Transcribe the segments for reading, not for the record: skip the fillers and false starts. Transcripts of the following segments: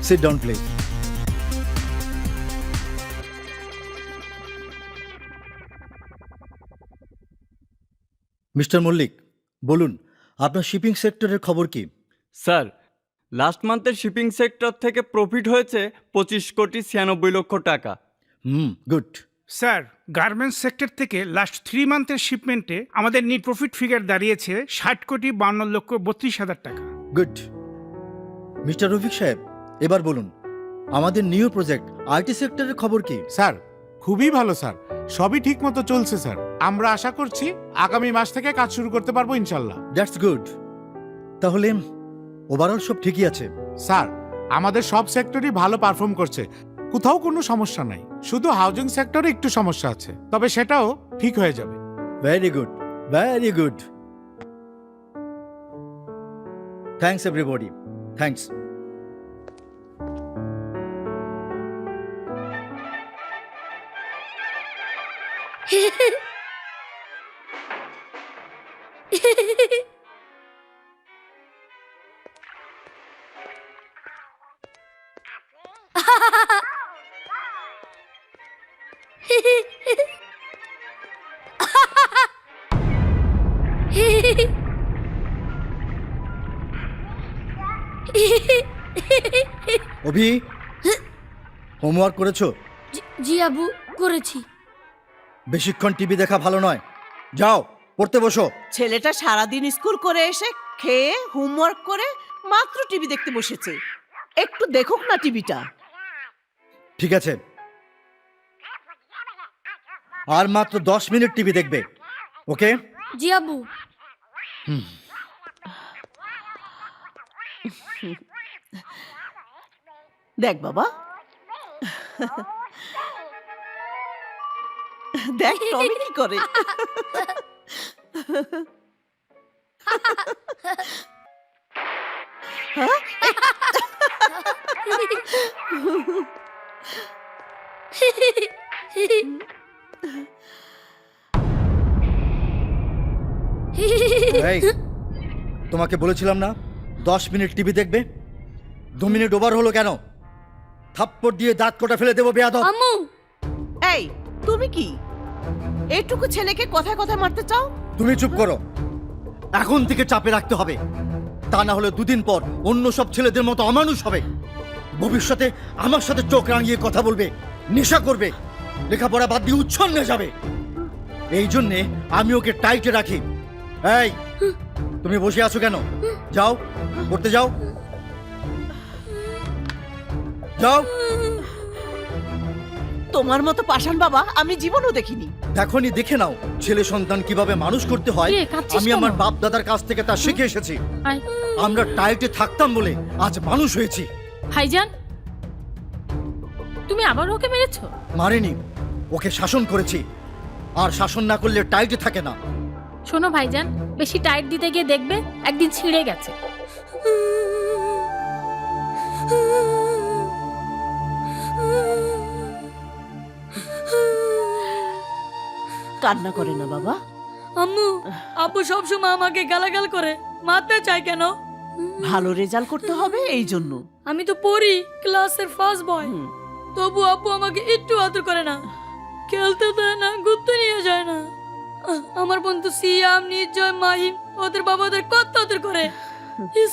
Seat down please. Mister Mallick, বলুন আপনার shipping সেক্টরের খবর কি? স্যার, লাস্ট মান্থের শিপিং সেক্টর থেকে প্রফিট হয়েছে 25,96,00,000 টাকা। গুড। স্যার, গার্মেন্টস সেক্টর থেকে লাস্ট 3 মান্থের শিপমেন্টে আমাদের নিট প্রফিট ফিগার দাঁড়িয়েছে 60,52,32,000 টাকা। গুড। মিস্টার রফিক সাহেব, এবার বলুন আমাদের নিউ প্রজেক্ট আইটি সেক্টরের খবর কি? স্যার, খুবই ভালো স্যার, সবই ঠিক মতো চলছে স্যার। আমরা আশা করছি আগামী মাস থেকে কাজ শুরু করতে পারবো ইনশাল্লাহ। That's good. তাহলে ওভারঅল সব ঠিকই আছে? স্যার, আমাদের সব সেক্টরই ভালো পারফর্ম করছে, কোথাও কোনো সমস্যা নাই। শুধু হাউজিং সেক্টরে একটু সমস্যা আছে, তবে সেটাও ঠিক হয়ে যাবে। Very good, very good. Thanks everybody, thanks. Abhi, homework করেছো? জি আবু, করেছি। বেশিক্ষণ টিভি দেখা ভালো নয়, যাও পড়তে বসো। ছেলেটা সারাদিন স্কুল করে এসে খেয়ে হোমওয়ার্ক করে মাত্র টিভি দেখতে বসেছে। একটু দেখুক না টিভিটা। ঠিক আছে, আর মাত্র 10 মিনিট টিভি দেখবে, ওকে? জি আবু। দেখ বাবা, দেখ টমি কি করে। হ্যাঁ? এই, তোমাকে বলেছিলাম না 10 মিনিট টিভি দেখবে? 2 মিনিট ওভার হলো কেন? থাপ্পড় দিয়ে দাঁত কোটা ফেলে দেবো বেয়াদব। আম্মু, এই, তুমি কি এইটুকু ছেলেকে কথায় কথায় মারতে চাও? তুমি চুপ করো, এখন থেকে চাপে রাখতে হবে, তা না হলে দুদিন পর অন্য সব ছেলেদের মতো অমানুষ হবে। ভবিষ্যতে আমার সাথে চোখ রাঙিয়ে কথা বলবে, নেশা করবে, লেখাপড়া বাদ দিয়ে উচ্ছন্নে যাবে। এই জন্যে আমি ওকে টাইটে রাখি। এই, তুমি বসে আছো কেন? যাও পড়তে যাও, যাও। তোমার মতো পাষাণ বাবা আমি জীবনও দেখিনি। দেখনি, দেখে নাও ছেলে সন্তান কিভাবে মানুষ করতে হয়। কে, কাঁদছিস আমি কেন? আমার বাপ দাদার কাছ থেকে তা শিখে এসেছি। আয়। আমরা টাইটে থাকতাম বলে আজ মানুষ হয়েছি। ভাইজান, তুমি আবার ওকে মেরেছো? মারিনি, ওকে শাসন করেছি, আর শাসন না করলে টাইটে থাকে না। শোনো ভাইজান, বেশি টাইট দিতে গিয়ে দেখবে একদিন ছিঁড়ে গেছে। কান্না করে না বাবা। আম্মু, আব্বু সবসময় আমাকে গালাগাল করে, মারতে চায় কেন? ভালো রেজাল্ট করতে হবে এই জন্য। আমি তো পড়ি, ক্লাসের ফার্স্ট বয়। হুম। তবু আব্বু আমাকে একটু আদর করে না, খেলতে দেয় না, ঘুরতে নিয়ে যায় না। আমার বন্ধু সিয়াম, নির্জয়, মাহিম ওদের বাবাদের কত আদর করে,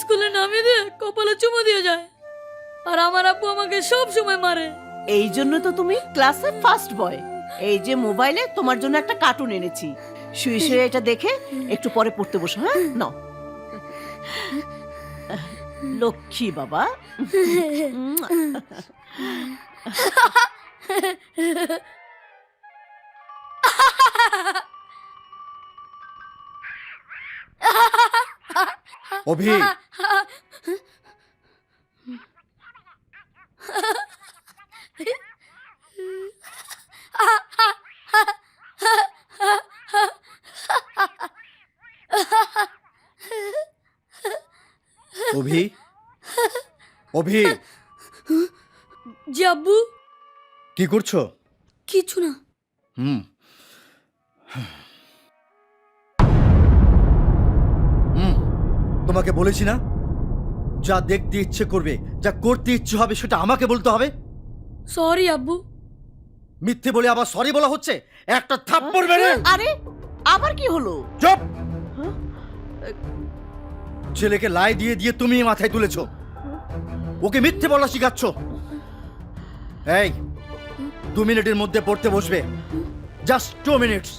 স্কুলে নামিয়ে দিয়ে কপালে চুমু দিয়ে যায়। আর আমার আব্বু আমাকে সব সময় মারে। এই জন্য তো তুমি ক্লাসে ফার্স্ট বয়। এই যে মোবাইলে তোমার জন্য একটা কার্টুন এনেছি, শুয়ে শুয়ে এটা দেখে একটু পরে পড়তে বসো। হ্যাঁ, নাও। লক্ষ্মী বাবা। অভি, অভি, অভি, জি আব্বু। কি করছো? কিছু না। হুম তোমাকে বলেছি না যা দেখতে ইচ্ছে করবে, যা করতে ইচ্ছে হবে সেটা আমাকে বলতে হবে। সরি আব্বু। মিথ্যে বলে আবার সরি বলা হচ্ছে? একটা থাপ্পড় মেরে। আরে আবার কি হলো? চুপ! ছেলেকে লাই দিয়ে দিয়ে তুমি মাথায় তুলেছো, ওকে মিথ্যে বলা শিখাচ্ছ। এই 2 মিনিটের মধ্যে পড়তে বসবে, জাস্ট 2 মিনিটস।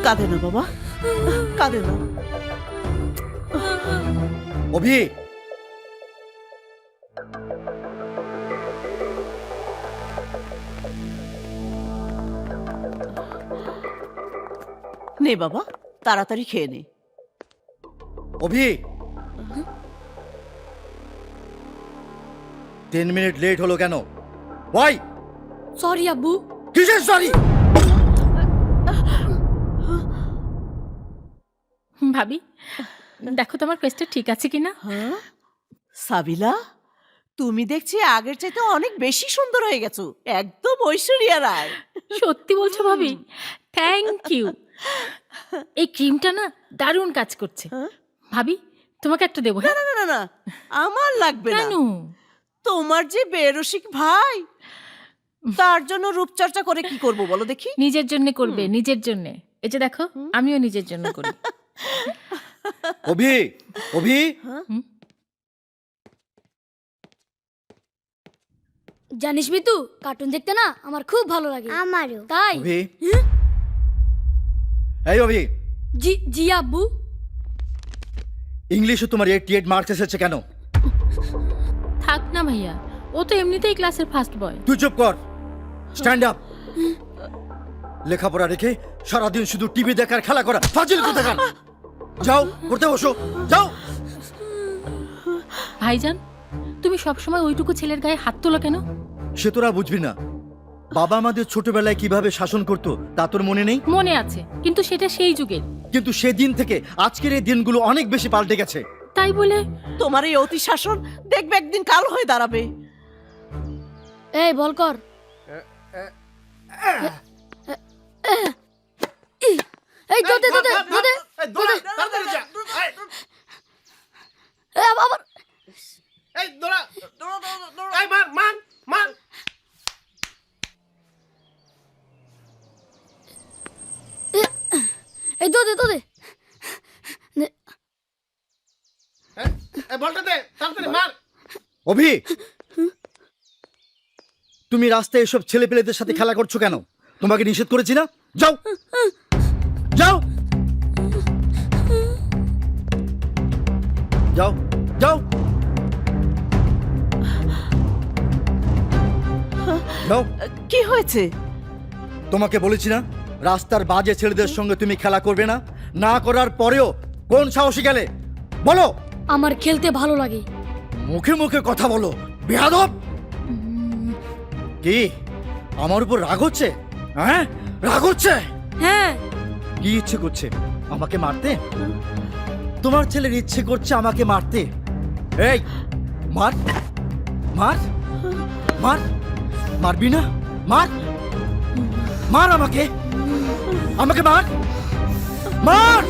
কাঁদে না বাবা, কাঁদে না। অভি, নে বাবা, তাড়াতাড়ি খেয়ে নে। অভি, 10 মিনিট লেট হলো কেন? ওয়াই? সরি আব্বু। কিসের সরি? ভাবি, দেখো তোমার কেসটা ঠিক আছে কিনা। হ্যাঁ সাবিলা, তুমি দেখছি আগের চাইতে অনেক বেশি সুন্দর হয়ে গেছো, একদম ঐশ্বরিয়া রায়। সত্যি বলছো ভাবি? Thank you. এই ক্রিমটা না দারুণ কাজ করছে। ভাবি, তোমাকে একটা দেবো? না না না না, আমার লাগবে না। কেন? তোমার যে বেরসিক ভাই, তার জন্য রূপচর্চা করে কি করব বলো দেখি? নিজের জন্য করবে, নিজের জন্য। এই যে দেখো, আমিও নিজের জন্য করি। অভি, অভি, জানিস মিতু, কার্টুন দেখতে না আমার খুব ভালো লাগে। আমারও তাই। অভি, এই অভি, জি জি আব্বু। ইংলিশে তোমার 88 মার্কস এসেছে কেন? থাক না ভাইয়া, ও তো এমনিতেই ক্লাসের ফার্স্ট বয়। তুই চুপ কর, স্ট্যান্ড আপ। লেখাপড়া রেখে সারাদিন শুধু টিভি দেখার, খেলা করা, ফাজিল কোথাকার। যাও পড়তে বসো, যাও। ভাইজান, তুমি সবসময় ওইটুকু ছেলের গায়ে হাত তোলো কেন? সে তোরা বুঝবি না। বাবা আমাদের ছোটবেলায় কিভাবে শাসন করতো তা তোর মনে নেই? মনে আছে, কিন্তু সেটা সেই যুগের। কিন্তু সেদিন থেকে আজকের এই দিনগুলো অনেক বেশি পাল্টে গেছে। তাই বলে তোমার এই অতি শাসন দেখবে একদিন কাল হয়ে দাঁড়াবে। এই বল কর। এই দোদে দোদে দোদে দোদে। এই আবার এই দোদে দোদে। অভি, তুমি রাস্তায় এসব ছেলে পেলেদের সাথে খেলা করছো কেন? তোমাকে নিষেধ করেছি না? যাও যাও যাও যাও যাও। কি হয়েছে? তোমাকে বলেছি না রাস্তার বাজে ছেলেদের সঙ্গে তুমি খেলা করবে না। না করার পরেও কোন সাহসী গেলে বলো? আমার খেলতে ভালো লাগে। মুখে মুখে কথা বলো, বেয়াদব। কি আমার উপর রাগ হচ্ছে? হ্যাঁ, রাগ হচ্ছে? হ্যাঁ। কি ইচ্ছে করছে? আমাকে মারতে? তোমার ছেলের ইচ্ছে করছে আমাকে মারতে। এই মার মার মার, মারবি না? মার মার, আমাকে আমাকে মার মার।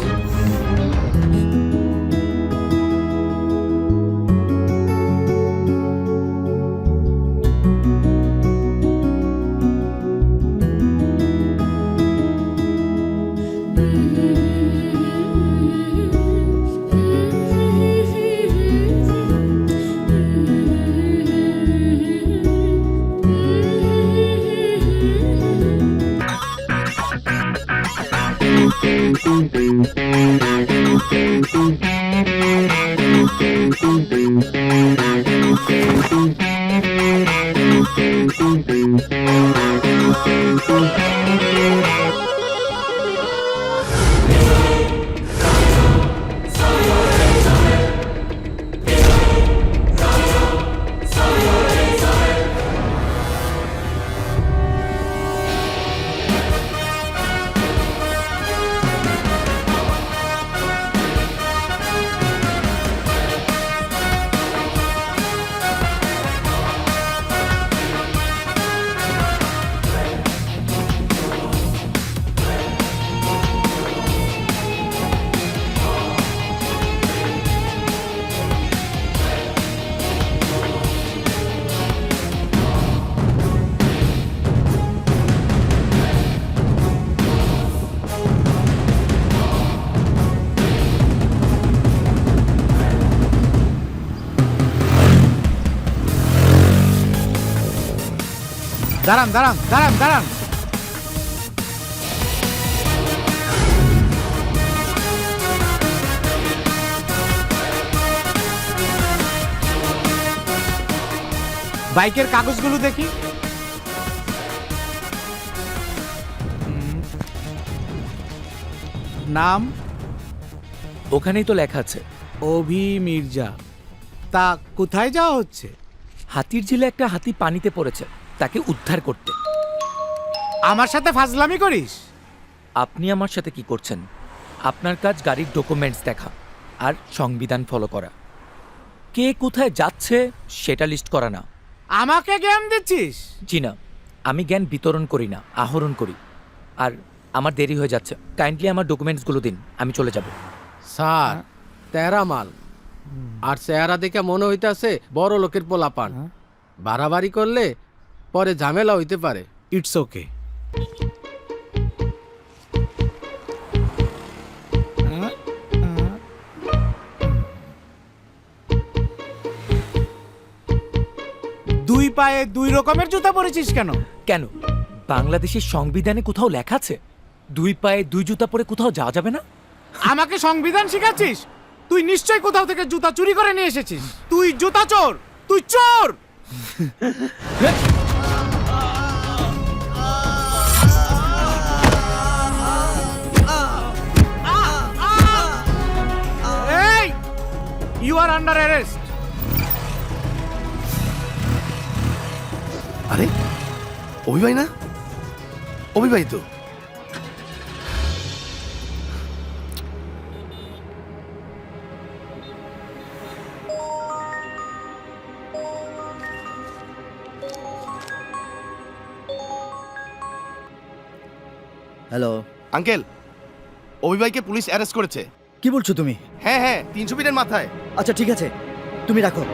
দাঁড়ান দাঁড়ান দাঁড়ান দাঁড়ান। বাইকের কাগজগুলো দেখি। নাম ওখানেই তো লেখা আছে। অভি মির্জা। তা কোথায় যাওয়া হচ্ছে? হাতির ঝিলে একটা হাতি পানিতে পড়েছে, তাকে উদ্ধার করতে। আমার সাথে ফাজলামি করিস? আপনি আমার সাথে কি করছেন? আপনার কাজ গাড়ির ডকুমেন্টস দেখা আর সংবিধান ফলো করা। কে কোথায় যাচ্ছে সেটা লিস্ট করা না। আমাকে জ্ঞান দিচ্ছিস? জি না, আমি জ্ঞান বিতরণ করি না, আহরণ করি। আর আমার দেরি হয়ে যাচ্ছে, কাইন্ডলি আমার ডকুমেন্টসগুলো দিন, আমি চলে যাব। স্যার তেরা মাল, আর চেহারা দেখে মনে হইতাছে বড় লোকের পোলাপান। বাড়াবাড়ি করলে পরে ঝামেলা হইতে পারে। It's okay. দুই পায়ে দুই রকমের জুতা পরেছিস কেন? কেন বাংলাদেশের সংবিধানে কোথাও লেখা আছে দুই পায়ে দুই জুতা পরে কোথাও যাওয়া যাবে না? আমাকে সংবিধান শিখাচ্ছিস? তুই নিশ্চয় কোথাও থেকে জুতা চুরি করে নিয়ে এসেছিস। তুই জুতা চোর, তুই চোর। এই, ইউ আর আন্ডার অ্যারেস্ট। আরে অভিভাই না? অভিভাই তো। হ্যালো, আঙ্কেল, অভিভাইকে পুলিশ অ্যারেস্ট করেছে। কি বলছো তুমি? হ্যাঁ হ্যাঁ, 300 ফিটের মাথায়। আচ্ছা ঠিক আছে, তুমি রাখো।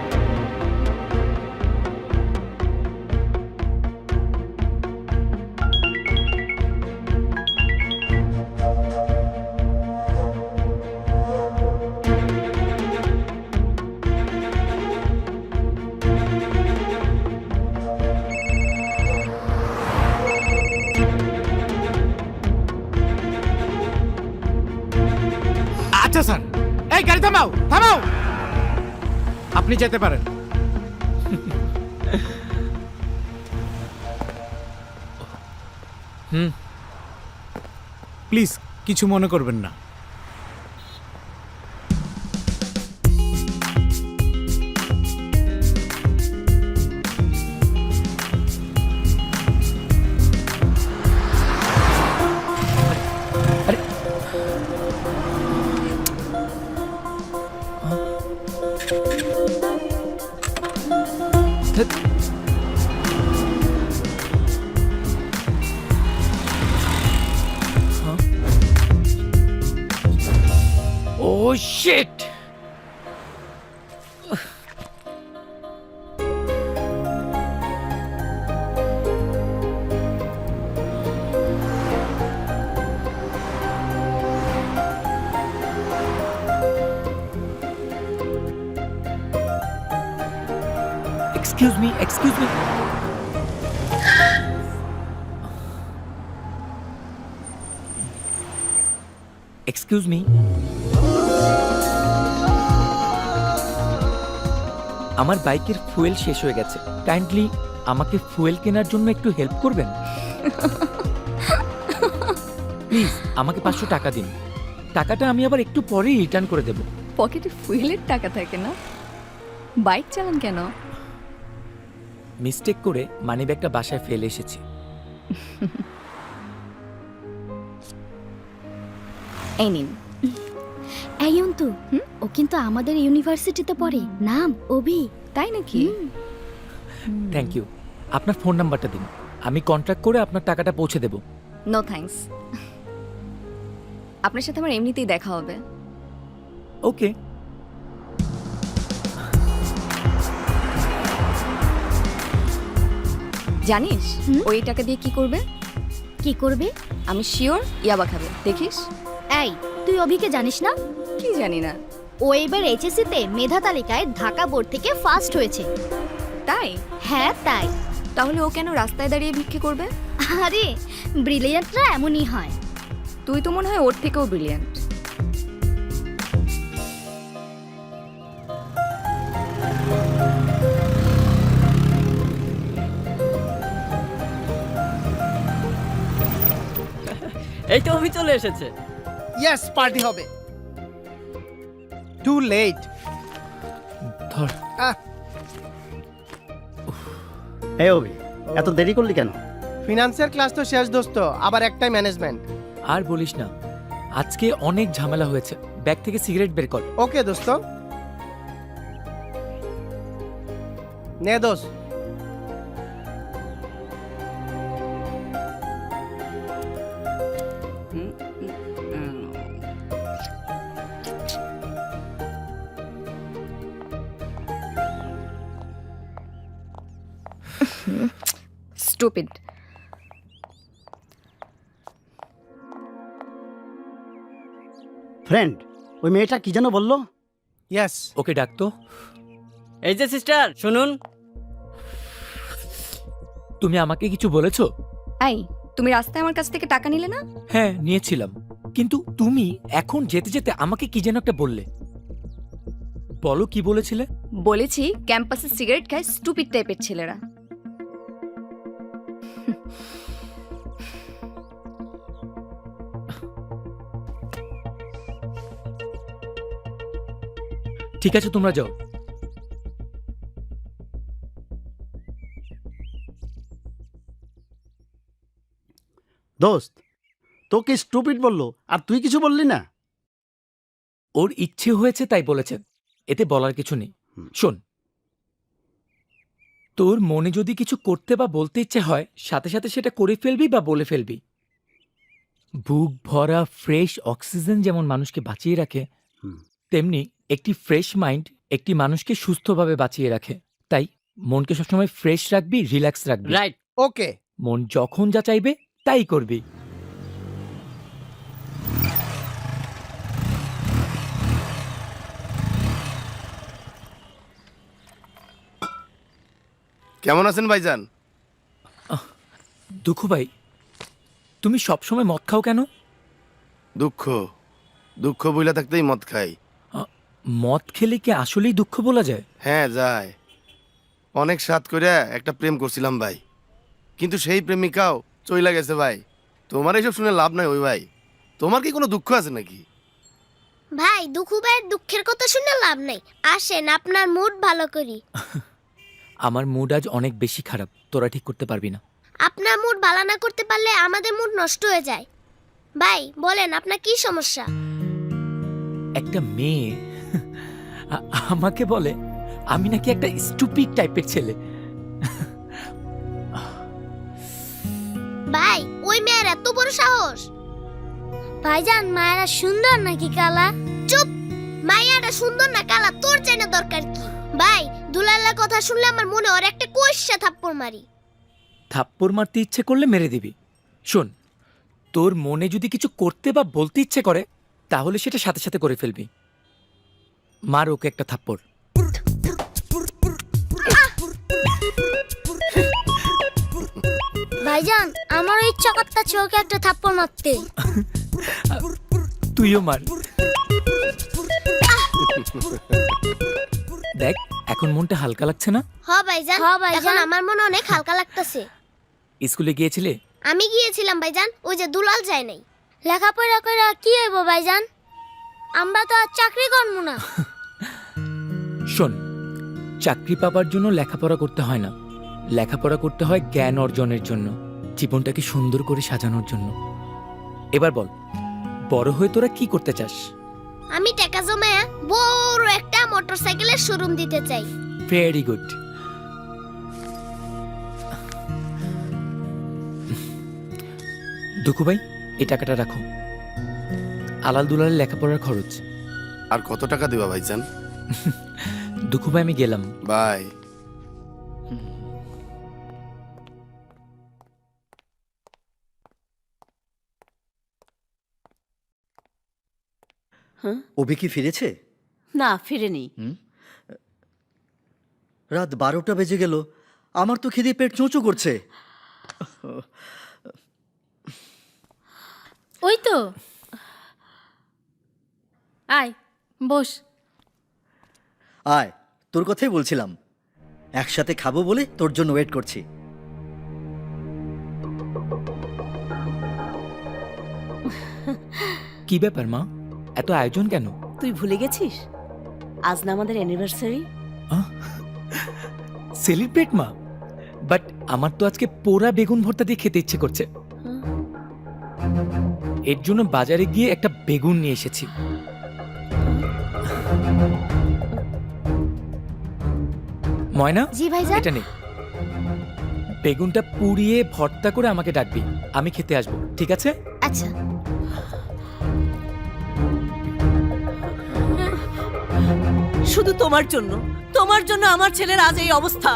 আচ্ছা স্যার, এই গাড়ি থামাও, থামাও। আপনি যেতে পারেন। প্লিজ কিছু মনে করবেন না। Oh shit! Excuse me, excuse me. Excuse me. আমার বাইকের ফুয়েল শেষ হয়ে গেছে, কাইন্ডলি আমাকে ফুয়েল কেনার জন্য একটু হেল্প করবেন প্লিজ। আমাকে 500 টাকা দিন, টাকাটা আমি আবার একটু পরেই রিটার্ন করে দেব। পকেটে ফুয়েলের টাকা থাকে না? বাইক চালান কেন? মিস্টেক করে মানিব্যাগটা বাসায় ফেলে এসেছি। এই নিন। এই অন্তু, ও কিন্তু আমাদের ইউনিভার্সিটিতে পড়ে, নাম অভি। তাই নাকি? Thank you. আপনার ফোন নাম্বারটা দিন, আমি কন্ট্যাক্ট করে আপনার টাকাটা পৌঁছে দেব। নো থ্যাঙ্কস, আপনার সাথে আমার এমনিতেই দেখা হবে। ওকে। জানিস ওই টাকা দিয়ে কি করবে? কি করবে? আমি শিওর ইয়াবা খাবে, দেখিস। এই, তুই অভিকে জানিস না? কি জানি না। ও এবার এইচএসসি তে মেধা তালিকায় ঢাকা বোর্ড থেকে ফার্স্ট হয়েছে। তাই? হ্যাঁ তাই। তাহলে ও কেন রাস্তায় দাঁড়িয়ে ভিক্ষে করবে? আরে ব্রিলিয়ান্টরা এমনই হয়। তুই তো মনে হয় ওর থেকেও ব্রিলিয়ান্ট। এই তো অভি চলে এসেছে। ইয়েস, পার্টি হবে। Too late. ধর এই অভি, এত দেরি করলি কেন? ফিনান্সের ক্লাস তো শেষ দোস্ত, আবার একটাই ম্যানেজমেন্ট। আর বলিস না, আজকে অনেক ঝামেলা হয়েছে। ব্যাগ থেকে সিগারেট বের কর। ওকে দোস্ত, নে দোস্ত। স্টুপিড। ফ্রেন্ড, ওই মেয়েটা কি যেন বললো? ইয়েস। ওকে ডাকতো। এই যে সিস্টার শুনুন। তুমি আমাকে কিছু বলেছো? এই, তুমি রাস্তায় আমার কাছ থেকে টাকা নিলে না? হ্যাঁ, নিয়েছিলাম। কিন্তু তুমি এখন যেতে যেতে আমাকে কি যেন একটা বললে। বলো, কি বলেছিলে? বলেছি ক্যাম্পাসে সিগারেট খায় স্টুপিড টাইপের ছেলেরা। ঠিক আছে, তোমরা যাও। দোস্ত, তোকে স্টুপিড বললো আর তুই কিছু বললি না? ওর ইচ্ছে হয়েছে তাই বলেছে, এতে বলার কিছু নেই। শোন, তোর মনে যদি কিছু করতে বা বলতে ইচ্ছে হয়, সাথে সাথে সেটা করে ফেলবি বা বলে ফেলবি। বুক ভরা ফ্রেশ অক্সিজেন যেমন মানুষকে বাঁচিয়ে রাখে, তেমনি একটি ফ্রেশ মাইন্ড একটি মানুষকে সুস্থভাবে বাঁচিয়ে রাখে। তাই মনকে সবসময় ফ্রেশ রাখবি, রিল্যাক্স রাখবি। রাইট। ওকে। মন যখন যা চাইবে তাই করবি। কেমন আছেন ভাইজান? দুঃখু ভাই, তুমি সবসময় মদ খাও কেন? দুঃখ দুঃখ বইলা থাকতেই মদ খাই। মদ খেলে কি আসলেই দুঃখ বলা যায়? হ্যাঁ যায়। অনেক স্বাদ করে একটা প্রেম করছিলাম ভাই, কিন্তু সেই প্রেমিকাও চইলা গেছে ভাই। তোমার এইসব শুনে লাভ নাই ওই ভাই। তোমার কি কোনো দুঃখ আছে নাকি? ভাই, দুঃখু ভাইয়ের দুঃখের কথা শুনে লাভ নাই। আসেন আপনার মুড ভালো করি। আমার মুড আজ অনেক বেশি খারাপ, তোরা ঠিক করতে পারবি না। আপনার মুড ভালো না করতে পারলে আমাদের মুড নষ্ট হয়ে যায়। ভাই বলেন, আপনার কি সমস্যা? একটা মেয়ে আমাকে বলে আমি নাকি একটা স্টুপিড টাইপের ছেলে। ভাই, ওই মেয়ের এত বড় সাহস! ভাইজান, মায়েরা সুন্দর নাকি কালা? চুপ! মায়েরা সুন্দর না কালা তোর জানা দরকার কি? ভাই, দুলালের কথা শুনলে আমার মনে ওর একটা কইসা থাপ্পড় মারি। থাপ্পড় মারতে ইচ্ছে করলে মেরে দিবি। শোন, তোর মনে যদি কিছু করতে বা বলতে ইচ্ছে করে, তাহলে সেটা সাথে সাথে করে ফেলবি। মার ওকে একটা থাপ্পড়। ভাইজান, আমারও ইচ্ছা করতেছে ওকে একটা থাপ্পড় মারতে। তুইও মার। দেখ, এখন মনটা হালকা লাগছে না? হ ভাইজান, এখন আমার মনে অনেক হালকা লাগতেছে। স্কুলে গিয়েছিলে? আমি গিয়েছিলাম ভাইজান, ওই যে দুলাল যায় নাই। লেখাপড়া করে কি হইব ভাইজান? আমরা তো আর চাকরি করবো না। শোন, চাকরি পাবার জন্য লেখাপড়া করতে হয় না, লেখাপড়া করতে হয় জ্ঞান অর্জনের জন্য, জীবনটাকে সুন্দর করে সাজানোর জন্য। এবার বল, বড় হয়ে তোরা কি করতে চাস? আমি টাকা জমায়া বড় একটা মোটরসাইকেলের শোরুম দিতে চাই। Very good. দুঃখু ভাই, এই টাকাটা রাখো, আলাল দুলালের লেখাপড়ার খরচ। আর কত টাকা দিবা ভাইজান? দুঃখু ভাই, আমি গেলাম। বাই। অভি কি ফিরেছে? না, ফিরেনি। রাত 12টা বেজে গেল, আমার তো খিদে পেট চোঁচো করছে। ওই তো, আয় বস। আয়, তোর কথাই বলছিলাম, একসাথে খাবো বলে তোর জন্য ওয়েট করছি। কি ব্যাপার মা, এত আয়োজন কেন? তুই ভুলে গেছিস আজ না আমাদের অ্যানিভার্সারি? সেলিব্রেট মা, বাট আমার তো আজকে পোড়া বেগুন ভর্তা দিয়ে খেতে ইচ্ছে করছে। এর জন্য বাজারে গিয়ে একটা বেগুন নিয়ে এসেছি। ময়না, জি ভাইজান। এটা নে, বেগুনটা পুড়িয়ে ভর্তা করে আমাকে ডাকবি, আমি খেতে আসবো, ঠিক আছে? আচ্ছা। শুধু তোমার জন্য আমার ছেলের আজ এই অবস্থা।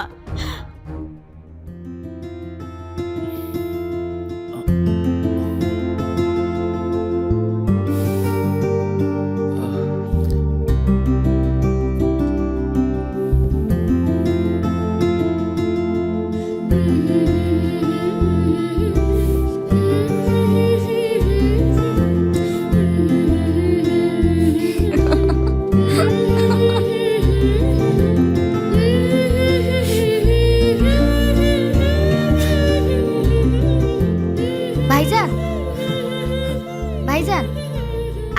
ভাইজান, ভাইজান,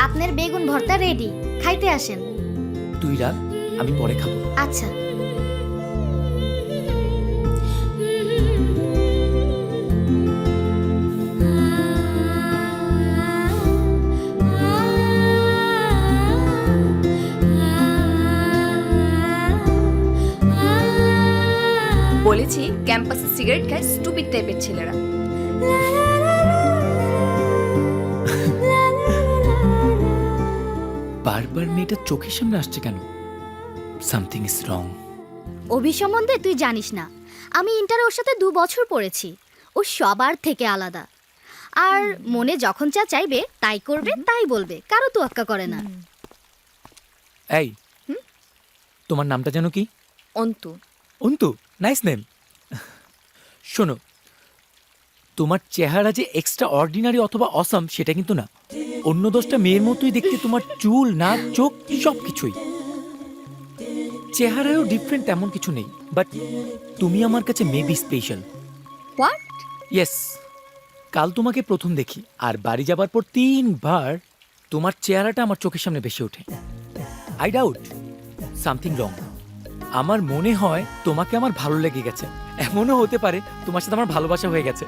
আপনার বেগুন ভর্তা রেডি, খাইতে আসেন। তুই রাখ, আমি পরে খাবো। আচ্ছা। বলেছি ক্যাম্পাসে সিগারেট খায় স্টুপিড টাইপের ছেলেরা। বারবার মেয়েটা চোখের সামনে আসছে কেন? Something is wrong. অভি সম্বন্ধে তুই জানিস না, আমি ইন্টারে ওর সাথে 2 বছর পড়েছি। ও সবার থেকে আলাদা, আর মনে যখন যা চাইবে তাই করবে, তাই বলবে, কারো তোয়াক্কা করে না। এই, তোমার নামটা যেন কি? অন্তু। Antu, nice name. শোনো, তোমার চেহারা যে এক্সট্রা অর্ডিনারি অথবা অসাম সেটা কিন্তু না। অন্য 10টা মেয়ের মতোই দেখতে তোমার চুল, নাক, চোখ সব কিছুই। চেহারায়ও ডিফারেন্ট তেমন কিছু নেই, বাট তুমি আমার কাছে মেবি স্পেশাল। হোয়াট? ইয়েস, কাল তোমাকে প্রথম দেখি, আর বাড়ি যাবার পর 3 বার তোমার চেহারাটা আমার চোখের সামনে ভেসে ওঠে। I doubt something wrong. আমার মনে হয় তোমাকে আমার ভালো লেগে গেছে। এমনও হতে পারে তোমার সাথে আমার ভালোবাসা হয়ে গেছে,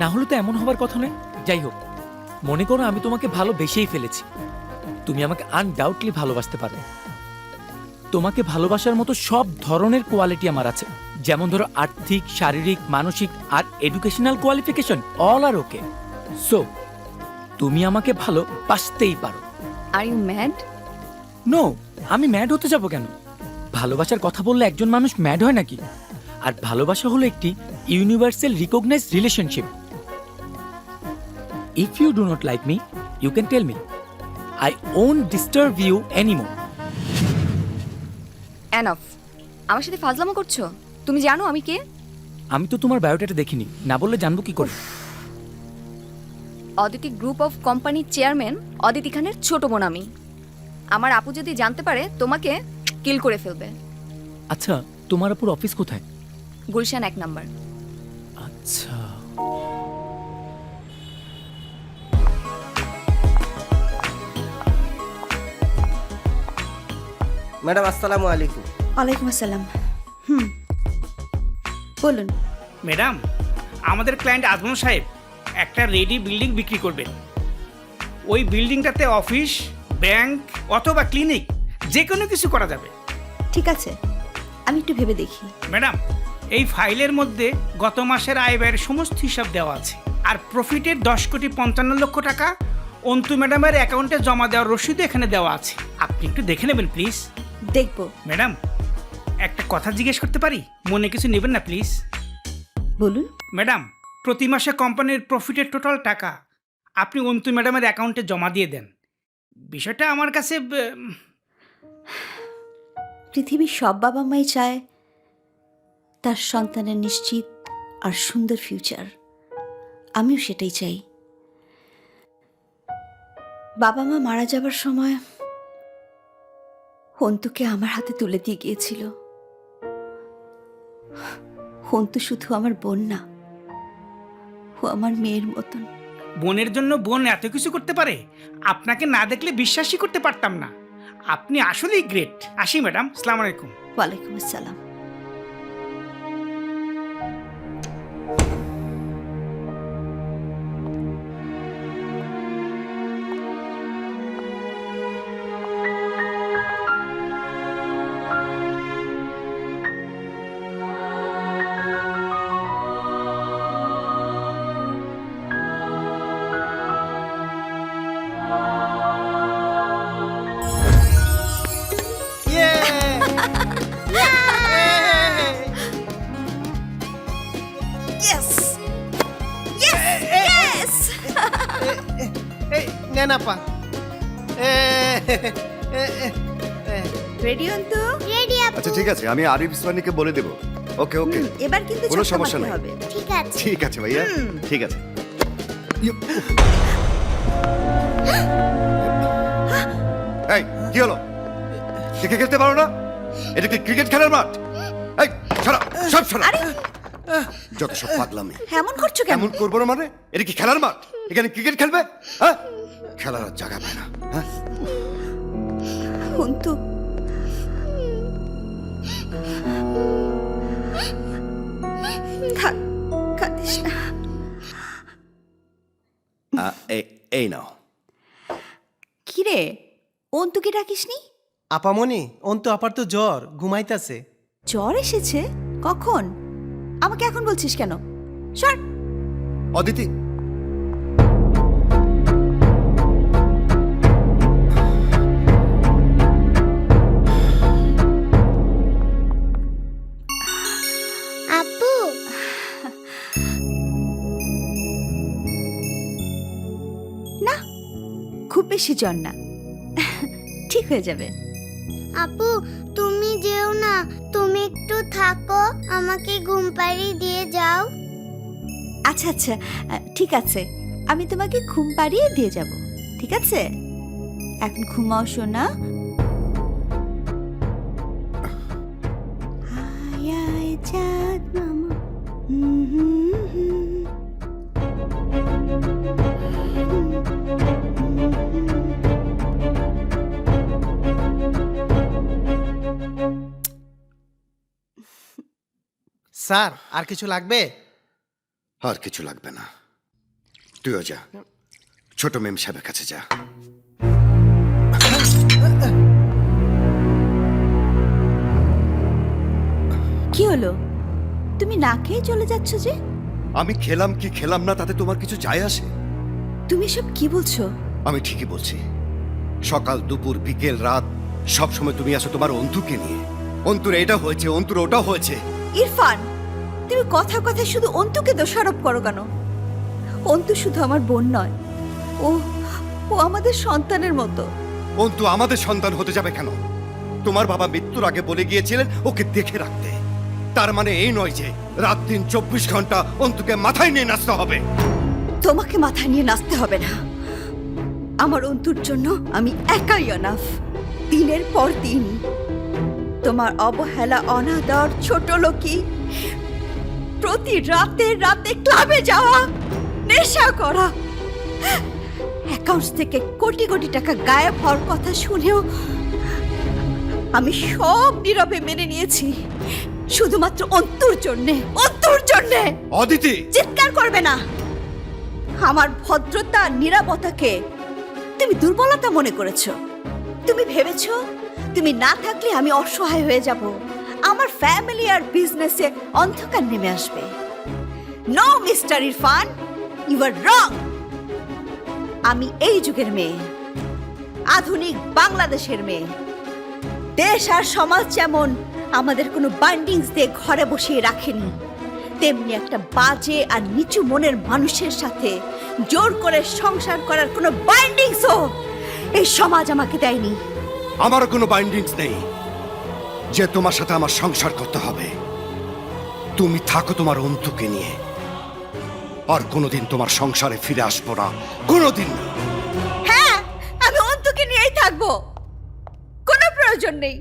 না হলে তো এমন হবার কথা নয়। যাই হোক, মনে করো আমি তোমাকে ভালোবেসেই ফেলেছি। তুমি আমাকে আনডাউটলি ভালোবাসতে পারো। তোমাকে ভালোবাসার মতো সব ধরনের কোয়ালিটি আমার আছে, যেমন ধরো আর্থিক, শারীরিক, মানসিক আর educational qualification all are okay. So তুমি আমাকে ভালোবাসতেই পারো। Are you mad? নো, আমি ম্যাড হতে যাব কেন? ভালোবাসার কথা বললে একজন মানুষ ম্যাড হয় নাকি? আর ভালোবাসা হলো একটি universal recognised relationship. If you do not like me, you can tell me. I won't disturb you anymore. Enough. আমার সাথে ফাজলামো করছো? তুমি জানো আমি কে? আমি তো তোমার বায়োডাটা দেখিনি, না বললে জানবো কি করে? অদিতি গ্রুপ অফ কোম্পানির চেয়ারম্যান অদিতি খানের ছোট বোন আমি। আমার আপু যদি জানতে পারে তোমাকে কিল করে ফেলবে। আচ্ছা, তোমার আপুর অফিস কোথায়? গুলশান 1 নাম্বার। আচ্ছা, ম্যাডাম আসসালামু আলাইকুম। ওয়ালাইকুম আসসালাম। বলুন। ম্যাডাম, আমাদের ক্লায়েন্ট আজমল সাহেব একটা রেডি বিল্ডিং বিক্রি করবেন। ওই বিল্ডিংটাতে অফিস, ব্যাংক অথবা ক্লিনিক যে কোনো কিছু করা যাবে। ঠিক আছে, আমি একটু ভেবে দেখি। ম্যাডাম, এই ফাইলের মধ্যে গত মাসের আয় ব্যয়ের সমস্ত হিসাব দেওয়া আছে, আর প্রফিটের 10,55,00,000 টাকা অন্তু ম্যাডামের অ্যাকাউন্টে জমা দেওয়ার রসিদও এখানে দেওয়া আছে। আপনি একটু দেখে নেবেন প্লিজ। দেখব। ম্যাডাম, একটা কথা জিজ্ঞেস করতে পারি? মনে কিছু নেবেন না প্লিজ। বলুন। ম্যাডাম, প্রতি মাসে কোম্পানির প্রফিটের টোটাল টাকা আপনি অন্তু ম্যাডামের অ্যাকাউন্টে জমা দিয়ে দেন। বিষয়টা আমার কাছে পৃথিবীর সব বাবা মাই চায় তার সন্তানের নিশ্চিত আর সুন্দর ফিউচার। আমিও সেটাই চাই। বাবা মা মারা যাবার সময় হন্তুকে আমার হাতে তুলে দিয়ে গিয়েছিল। হন্তু শুধু আমার বোন না, ও আমার মেয়ের মতন। বোনের জন্য বোন এত কিছু করতে পারে, আপনাকে না দেখলে বিশ্বাসই করতে পারতাম না। আপনি আসলেই গ্রেট। আসি ম্যাডাম, আসসালামু আলাইকুম। ওয়ালাইকুম আসসালাম। এই নেন আপা। রেডি অন্তু? রেডি আপু। আচ্ছা ঠিক আছে, আমি আরিফ ইসমানিকে বলে দেব। ওকে ওকে, এবার কিন্তু কোনো ঝটকা সমস্যা মারতে নেই। হবে। ঠিক আছে। ঠিক আছে ভাইয়া, ঠিক আছে। এই কি হলো? ক্রিকেট খেলতে পারো না? এটা কি ক্রিকেট খেলার মাঠ? এই সরা, সব সরা। যত সব পাগলামি। এমন করছো কেন? কেমন করবো না মানে? এটা কি খেলার মাঠ? এখানে ক্রিকেট খেলবে? হ্যাঁ, খেলার আর জায়গা পায় না। হ্যাঁ, হন্তু, থাক, কাঁদিস না। এই নাও। কিরে, অন্তুকে ডাকিসনি? আপামনি, অন্তু আপার তো জ্বর, ঘুমাইতেছে। জ্বর এসেছে? কখন? আমাকে এখন বলছিস কেন? সর। অদিতি, আপু, না, খুব বেশি জ্বর না, ঠিক হয়ে যাবে। আপু তুমি যেও না, তুমি একটু থাকো, আমাকে ঘুম পাড়িয়ে দিয়ে যাও। আচ্ছা আচ্ছা, ঠিক আছে, আমি তোমাকে ঘুম পাড়িয়ে দিয়ে যাব। ঠিক আছে, এখন ঘুমাও সোনা। আয় আয় চাঁদ মামা। স্যার, আর কিছু লাগবে? আর কিছু লাগবে না, তুইও যা, ছোট মেম সাহেবের কাছে যা। কি হলো? তুমি না খেয়ে চলে যাচ্ছ যে? আমি খেলাম কি খেলাম না তাতে তোমার কিছু যায় আসে? তুমি সব কি বলছো? আমি ঠিকই বলছি। সকাল দুপুর বিকেল রাত সব সময় তুমি আসো তোমার অন্তুকে নিয়ে। অন্তুর এটা হয়েছে, অন্তুর ওটা হয়েছে। ইরফান, তুমি কথা কথায় শুধু অন্তুকে দোষারোপ করো কেন? অন্তু শুধু আমার বোন নয়, ও ও আমাদের সন্তানের মতো। অন্তু আমাদের সন্তান হতে যাবে কেন? তোমার বাবা মৃত্যুর আগে বলে গিয়েছিলেন ওকে দেখে রাখতে। তার মানে এই নয় যে রাত দিন 24 ঘন্টা অন্তুকে মাথায় নিয়ে নাচতে হবে। তোমাকে মাথায় নিয়ে নাচতে হবে না। আমার অন্তুর জন্য আমি একাই অনাফ। দিনের পর দিন তোমার অবহেলা, অনাদর, ছোট লোকি, প্রতি রাতে রাতে ক্লাবে যাওয়া, নেশা করা, অ্যাকাউন্টস থেকে কোটি কোটি টাকা গায়েব হওয়ার কথা শুনেও আমি সব নীরবে মেনে নিয়েছি, শুধুমাত্র অন্তুর জন্যে, অন্তুর জন্যে। অদিতি, চিৎকার করবে না। আমার ভদ্রতা, নিরাপত্তাকে তুমি দুর্বলতা মনে করেছো। তুমি ভেবেছো তুমি না থাকলে আমি অসহায় হয়ে যাব, আমার ফ্যামিলি আর বিজনেসে অন্ধকার নেমে আসবে। No mister Irfan, you are wrong. আমি এই যুগের মেয়ে, আধুনিক বাংলাদেশের মেয়ে। দেশ আর সমাজ যেমন আমাদের কোনো বাইন্ডিংস দিয়ে ঘরে বসিয়ে রাখেনি, তেমনি একটা বাজে আর নিচু মনের মানুষের সাথে জোর করে সংসার করার কোনো বাইন্ডিংসও এই সমাজ আমাকে দেয়নি। আমারও কোনো বাইন্ডিংস নেই যে তোমার সাথে আমার সংসার করতে হবে। তুমি থাকো তোমার অন্তুকে নিয়ে, আর কোনোদিন তোমার সংসারে ফিরে আসবো না, কোনোদিন না। হ্যাঁ, আমি অন্তুকে নিয়েই থাকবো, কোনো প্রয়োজন নেই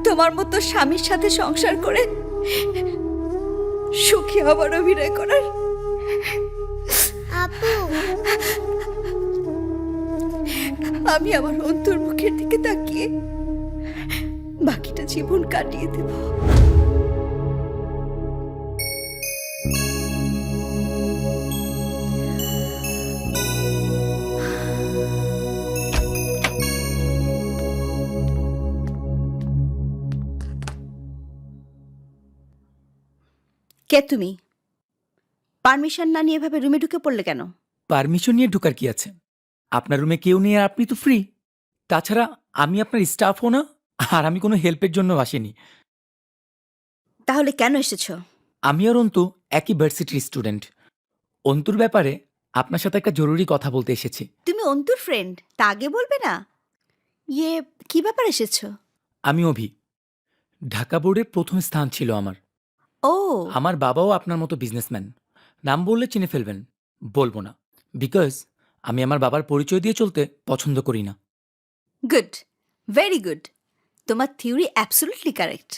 তোমার মতো স্বামীর সাথে সংসার করে সুখী হবার অভিনয় করার। আপু, আমি আমার অন্তুর মুখের দিকে তাকিয়ে বাকিটা জীবন কাটিয়ে দেব। কে তুমি? পারমিশন না নিয়ে এভাবে রুমে ঢুকে পড়লে কেন? পারমিশন নিয়ে ঢোকার কি আছে? আপনার রুমে কেউ নেই আর আপনি তো ফ্রি। তাছাড়া আমি আপনার স্টাফও না, আর আমি কোনো হেল্পের জন্য আসিনি। তাহলে কেন এসেছো? আমি আর অন্তু একই ভার্সিটির স্টুডেন্ট। অন্তুর ব্যাপারে আপনার সাথে একটা জরুরি কথা বলতে এসেছি। তুমি অন্তুর ফ্রেন্ড, তা আগে বলবে না? কি ব্যাপার এসেছো? আমি অভি। ঢাকা বোর্ডের প্রথম স্থান ছিল আমার। ও, আমার বাবাও আপনার মতো বিজনেসম্যান। নাম বললে চিনে ফেলবেন, বলবো না, বিকজ আমি আমার বাবার পরিচয় দিয়ে চলতে পছন্দ করি না। Good, very good. তোমার থিওরি অ্যাবসলিউটলি কারেক্ট।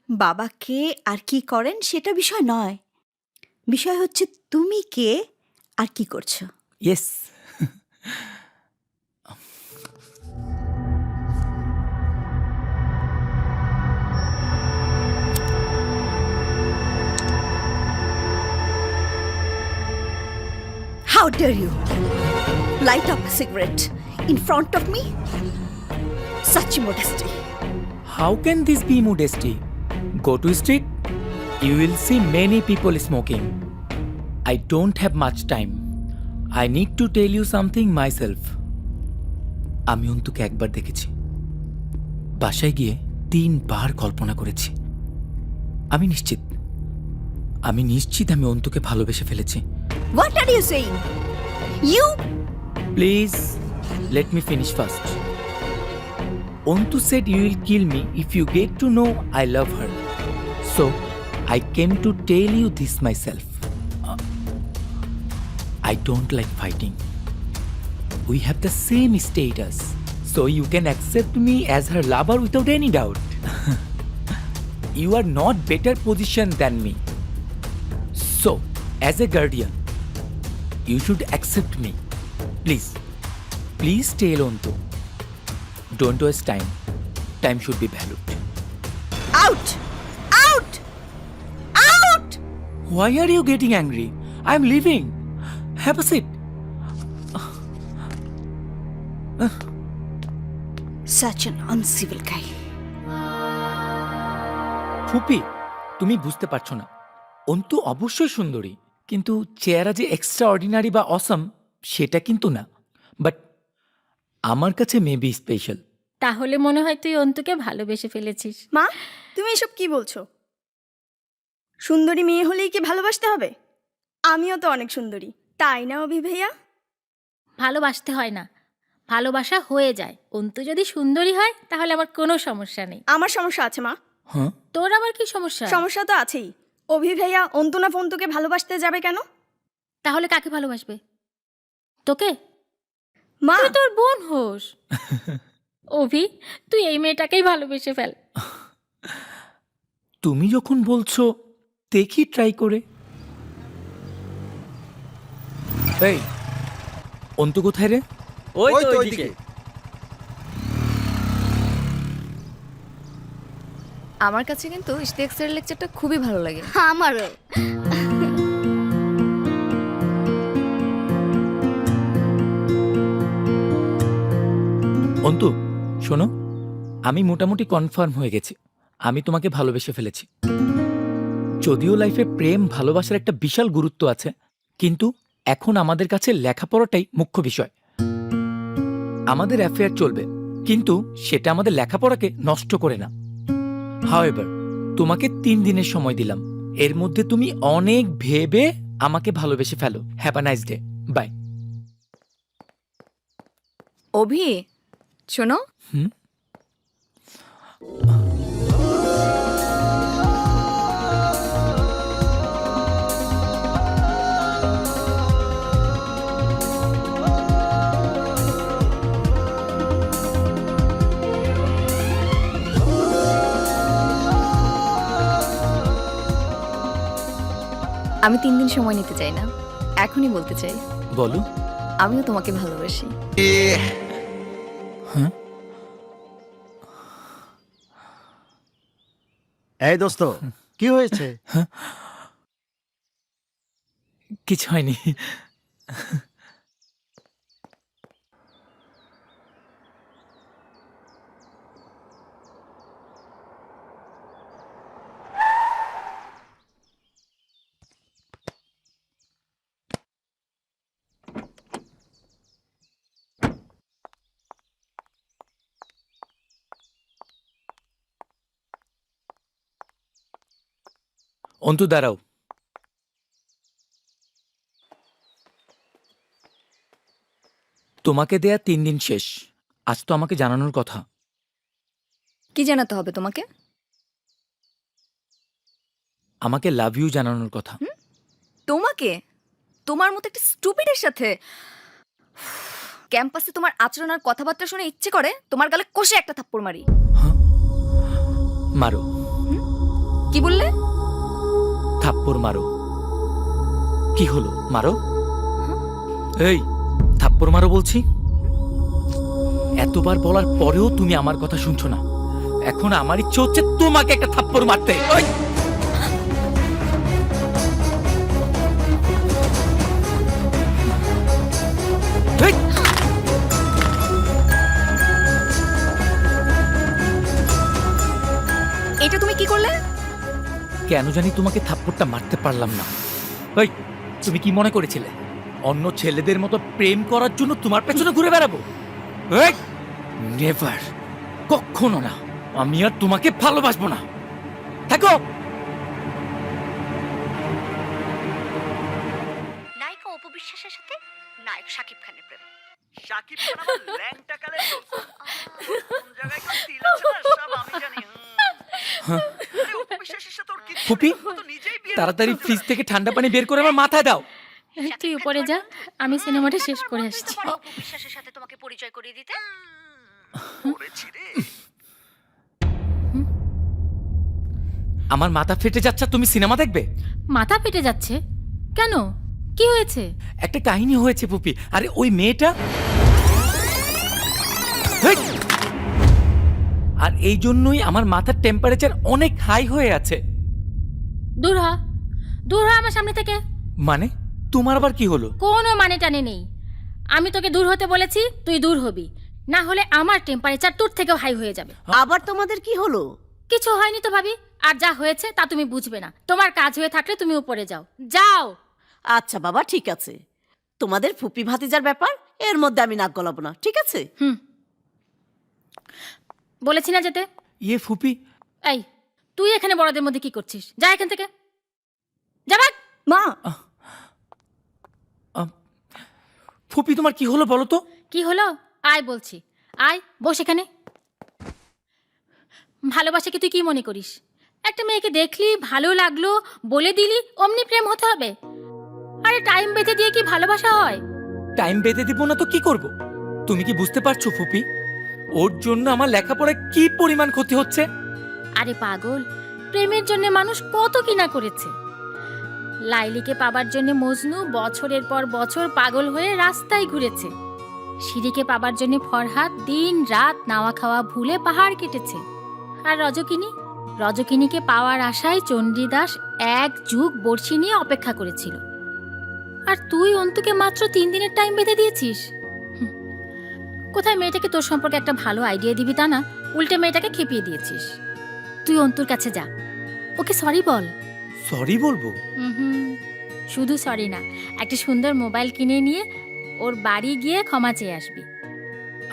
বাবা কে আর কি করেন সেটা বিষয় নয়, বিষয় হচ্ছে তুমি কে আর কি করছো। Yes. How dare you light up a cigarette in front of me? Such modesty. How can this be modesty? Go to street, you will see many people smoking. I don't have much time. I need to tell you something myself. আমি অন্তুকে একবার দেখেছি, বাসায় গিয়ে 3 বার কল্পনা করেছি। আমি নিশ্চিত আমি অন্তুকে ভালোবেসে ফেলেছি। What are you saying? You? Please, let me finish first. Ontu said you will kill me if you get to know I love her. So, I came to tell you this myself. I don't like fighting. We have the same status, so you can accept me as her lover without any doubt. You are not better positioned than me. So, as a guardian, you should accept me. Please tell Ontu. Don't waste time. Time should be valued. Out! Out! Out! Why are you getting angry? I'm leaving. Have a seat. Such an uncivil guy. ফুপি, তুমি বুঝতে পারছো না। অন্তু অবশ্যই সুন্দরী, কিন্তু চেহারা যে এক্সট্রা অর্ডিনারি বা অসম সেটা কিন্তু না। বাট আমার কাছে মেবি স্পেশাল। তাহলে মনে হয় তুই অন্তুকে ভালোবেসে ফেলেছিস। মা তুমি এসব কি বলছো? সুন্দরী মেয়ে হলেই কি ভালোবাসতে হবে? আমিও তো অনেক সুন্দরী, তাই না অভি ভাইয়া? ভালোবাসতে হয় না, ভালোবাসা হয়ে যায়। অন্তু যদি সুন্দরী হয় তাহলে আমার কোনো সমস্যা নেই। আমার সমস্যা আছে মা। হ্যাঁ, তোর আবার কি সমস্যা? সমস্যা তো আছেই। অভি ভাইয়া অন্তু না ফন্তুকে ভালোবাসতে যাবে কেন? তাহলে কাকে ভালোবাসবে? তোকে? মা তুই তোর বোন হোস। অভি, তুই এই মেয়েটাকেই ভালোবেসে ফেল। তুমি যখন বলছো দেখি ট্রাই করে। এই অন্তু কোথায় রে? ওই তো ওইদিকে। আমার কাছে কিন্তু ইশতিয়াক স্যারের লেকচারটা খুবই ভালো লাগে। আমারও। অন্তু শোনো, আমি মোটামুটি কনফার্ম হয়ে গেছি, আমি তোমাকে ভালোবেসে ফেলেছি। যদিও লাইফে প্রেম ভালোবাসার একটা বিশাল গুরুত্ব আছে, কিন্তু এখন আমাদের কাছে লেখাপড়াটাই মুখ্য বিষয়। আমাদের অ্যাফেয়ার চলবে, কিন্তু সেটা আমাদের লেখাপড়াকে নষ্ট করে না। হাউএভার, তোমাকে 3 দিনের সময় দিলাম, এর মধ্যে তুমি অনেক ভেবে আমাকে ভালোবেসে ফেলো। Have a nice day, bye. Abhi, শোনো, আমি 3 দিন সময় নিতে চাই না, এখনই বলতে চাই। বলো। আমিও তোমাকে ভালোবাসি। হ্যাঁ? এই দোস্ত, কি হয়েছে? কিছু হয়নি। অন্তু দাঁড়াও। তোমাকে দেয়া 3 দিন শেষ। আজ তো আমাকে জানানোর কথা। কি জানাতে হবে তোমাকে? আমাকে লাভ ইউ জানানোর কথা। তোমাকে? তোমার মতো একটা স্টুপিডের সাথে ক্যাম্পাসে তোমার আচরণ আর কথাবার্তা শুনে ইচ্ছে করে তোমার গালে কষে একটা থাপ্পড় মারি। মারো। কি বললে? থাপ্পড় মারো। কি হলো? মারো। এই থাপ্পড় মারো বলছি। এতবার বলার পরেও তুমি আমার কথা শুনছো না। এখন আমার ইচ্ছে হচ্ছে তোমাকে একটা থাপ্পড় মারতে। ওই! এই! এটা তুমি কি করলে? কেন জানি তোমাকে থাপ্পড়টা মারতে পারলাম না। ওই তুমি কি মনে করেছিলে অন্য ছেলেদের মতো প্রেম করার জন্য তোমার পেছনে ঘুরে বেড়াবো? নেভার, কখনো না। আমি আর তোমাকে ভালোবাসবো না। থাকো। নায়িকা অপবিশ্বাসের সাথে নায়ক শাকিব খানের প্রেম। শাকিব খান আমার ল্যাংটা কালের দোস্ত। কোন জায়গায় কোন তিল আছে না সব আমি জানি। আরে উপবিশ্বাসের সাথে ওর কি? ফুপি, তাড়াতাড়ি ফ্রিজ থেকে ঠান্ডা পানি বের করে আমার মাথায় দাও। তুই উপরে যা, আমি সিনেমাটা শেষ করে আসছি। অপবিশ্বাসের সাথে তোমাকে পরিচয় করিয়ে দিতে। আমার মাথা ফেটে যাচ্ছে, তুমি সিনেমা দেখবে? মাথা ফেটে যাচ্ছে কেন? কি হয়েছে? একটা কাহিনী হয়েছে ফুপি। আরে ওই মেয়েটা, হেই! আর এই জন্যই আমার মাথার টেম্পারেচার অনেক হাই হয়ে আছে। দূর হ, দূর হ আমার সামনে থেকে। মানে তোমার আবার কি হলো? কোনো মানে টানে নেই। আমি তোকে দূর হতে বলেছি, তুই দূর হবি, না হলে আমার টেম্পারেচার তোর থেকেও হাই হয়ে যাবে। আবার তোমাদের কি হলো? কিছু হয়নি তো ভাবি, আর যা হয়েছে তা তুমি বুঝবে না। তোমার কাজ হয়ে থাকলে তুমি উপরে যাও, যাও। আচ্ছা বাবা, ঠিক আছে। তোমাদের ফুপি ভাতিজার ব্যাপার, এর মধ্যে আমি নাক গলাবো না, ঠিক আছে? বলেছি না যেতে। ইয়ে ফুপি, এই তুই এখানে বড়দের মধ্যে কি করছিস? যা এখান থেকে, যা ভাগ। মা, ফুপি তোমার কি হলো বলো তো? কি হলো? আয় বলছি, আয় বস এখানে। ভালোবাসাকে তুই কি মনে করিস? একটা মেয়েকে দেখলি, ভালো লাগলো, বলে দিলি, অমনি প্রেম হতে হবে? আরে টাইম বেঁধে দিয়ে কি ভালোবাসা হয়? টাইম বেঁধে দিব না তো কি করব? তুমি কি বুঝতে পারছো ফুপি, ওর জন্য আমার লেখাপড়ায় কি পরিমাণ ক্ষতি হচ্ছে? আরে পাগল, প্রেমের জন্য মানুষ কত কি না করেছে। লাইলিকে পাবার জন্য মজনু বছরের পর বছর পাগল হয়ে রাস্তায় ঘুরেছে। সিঁড়িকে পাবার জন্য ফরহাদ দিন রাত নাওয়া খাওয়া ভুলে পাহাড় কেটেছে। আর রজকিনীকে পাওয়ার আশায় চণ্ডীদাস 1 যুগ বড়শি নিয়ে অপেক্ষা করেছিল। আর তুই অন্তুকে মাত্র 3 দিনের টাইম বেঁধে দিয়েছিস। কোথায় মেয়েটাকে তোর সম্পর্কে একটা ভালো আইডিয়া দিবি তা না, উল্টে মেয়েটাকে খেপিয়ে দিয়েছিস। তুই অন্তুর কাছে যা, ওকে সরি বল। সরি বলবো? শুধু সরি না, একটা সুন্দর মোবাইল কিনে নিয়ে ওর বাড়ি গিয়ে ক্ষমা চেয়ে আসবি।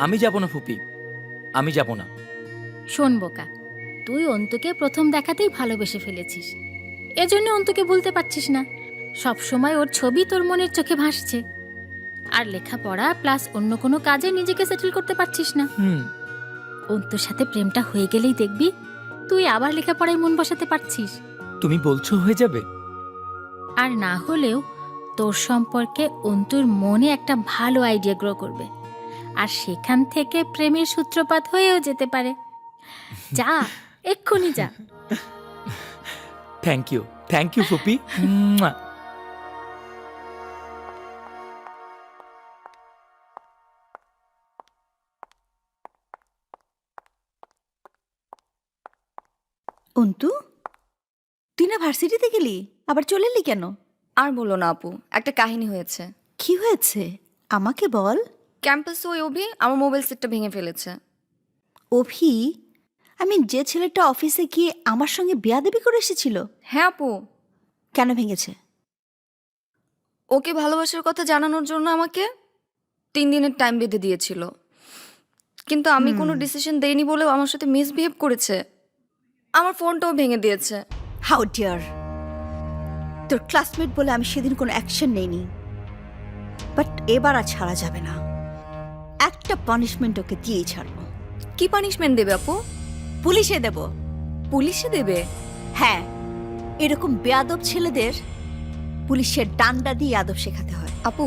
আমি যাব না ফুপি, আমি যাব না। শোন বোকা, তুই অন্তুকে প্রথম দেখাতেই ভালোবেসে ফেলেছিস, এজন্য অন্তুকে ভুলতে পারছিস না। সব সময় ওর ছবি তোর মনের চোখে ভাসছে। আর লেখাপড়া প্লাস অন্য কোনো কাজে নিজেকে সেটেল করতে পারছিস না। অন্তুর সাথে প্রেমটা হয়ে গেলেই দেখবি তুই আবার লেখাপড়ায় মন বসাতে পারছিস। তুমি বলছো হয়ে যাবে? আর না হলেও তোর সম্পর্কে অন্তুর মনে একটা ভালো আইডিয়া গ্রো করবে, আর সেখান থেকে প্রেমের সূত্রপাত হয়েও যেতে পারে। যা, এক্ষুনি যা। থ্যাংক ইউ ফুপি। অন্তু তুই না ভার্সিটিতে গেলি, আবার চলে এলি কেন? আর বলো না আপু, একটা কাহিনী হয়েছে। কি হয়েছে আমাকে বল। ক্যাম্পাসে ওই অভি আমার মোবাইল সেটটা ভেঙে ফেলেছে। অভি? যে ছেলেটা অফিসে গিয়ে আমার সঙ্গে বেয়াদবি করে এসেছিল? হ্যাঁ আপু, কেন ভেঙেছে? ওকে ভালোবাসার কথা জানানোর জন্য আমাকে 3 দিনের টাইম বেঁধে দিয়েছিল, কিন্তু আমি কোনো ডিসিশন দেইনি বলেও আমার সাথে মিসবিহেভ করেছে। আমার ফোনটাও ভেঙে দিয়েছে। How deer! তোর ক্লাসমেট বলে আমি সেদিন কোনো অ্যাকশন নেইনি, বাট এবার আর ছাড়া যাবে না। একটা পানিশমেন্ট ওকে দিয়েই ছাড়বো। কি পানিশমেন্ট দেবে আপু? পুলিশে দেব। পুলিশে দেবে? হ্যাঁ, এরকম বেয়াদব ছেলেদের পুলিশের ডান্ডা দিয়ে আদব শেখাতে হয়। আপু,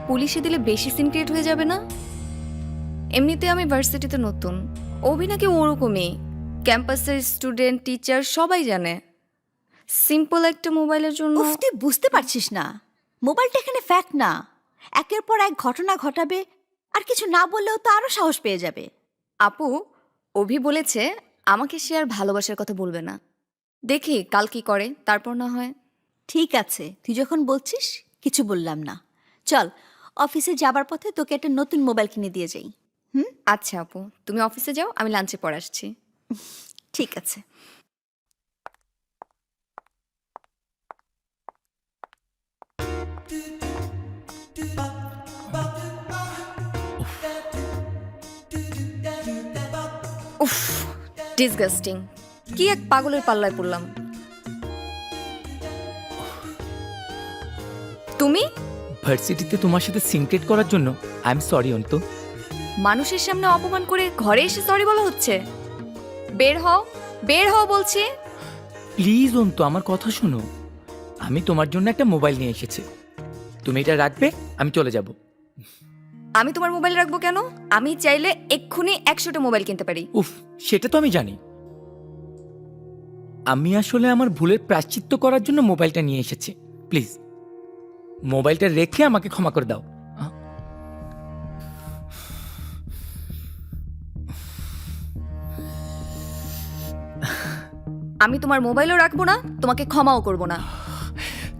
পুলিশে দিলে বেশি সিন ক্রিয়েট হয়ে যাবে না? এমনিতে আমি ভার্সিটিতে নতুন, অভি নাকি ওরকমই, ক্যাম্পাসের স্টুডেন্ট টিচার সবাই জানে। সিম্পল একটা মোবাইলের জন্য। উফ, তুই বুঝতে পারছিস না, মোবাইলটা এখানে ফ্যাক্ট না। একের পর এক ঘটনা ঘটাবে, আর কিছু না বললেও তো আরো সাহস পেয়ে যাবে। আপু, অভি বলেছে আমাকে সে আর ভালোবাসার কথা বলবে না। দেখি কাল কি করে, তারপর না হয়। ঠিক আছে, তুই যখন বলছিস কিছু বললাম না। চল, অফিসে যাবার পথে তোকে একটা নতুন মোবাইল কিনে দিয়ে যাই। আচ্ছা আপু, তুমি অফিসে যাও, আমি লাঞ্চে পর আসছি। ঠিক আছে। উফ, ডিসগাস্টিং। কি এক পাগলের পাল্লায় পড়লাম। তুমি ভার্সিটিতে তোমার সাথে সিনক্রেট করার জন্য আই এম সরি অন্তু। মানুষের সামনে অপমান করে ঘরে এসে সরি বলা হচ্ছে? বের হও, বের হও বলছি। প্লিজ অন্তু, আমার কথা শোনো। আমি তোমার জন্য একটা মোবাইল নিয়ে এসেছি, তুমি এটা রাখবে, আমি চলে যাব। আমি তোমার মোবাইল রাখবো কেন? আমি চাইলে এক্ষুনি 100টা মোবাইল কিনতে পারি। উফ, সেটা তো আমি জানি। আমি আসলে আমার ভুলের প্রায়শ্চিত্ত করার জন্য মোবাইলটা নিয়ে এসেছি। প্লিজ মোবাইলটা রেখে আমাকে ক্ষমা করে দাও। আমি তোমার মোবাইলও রাখবো না, তোমাকে ক্ষমাও করবো না।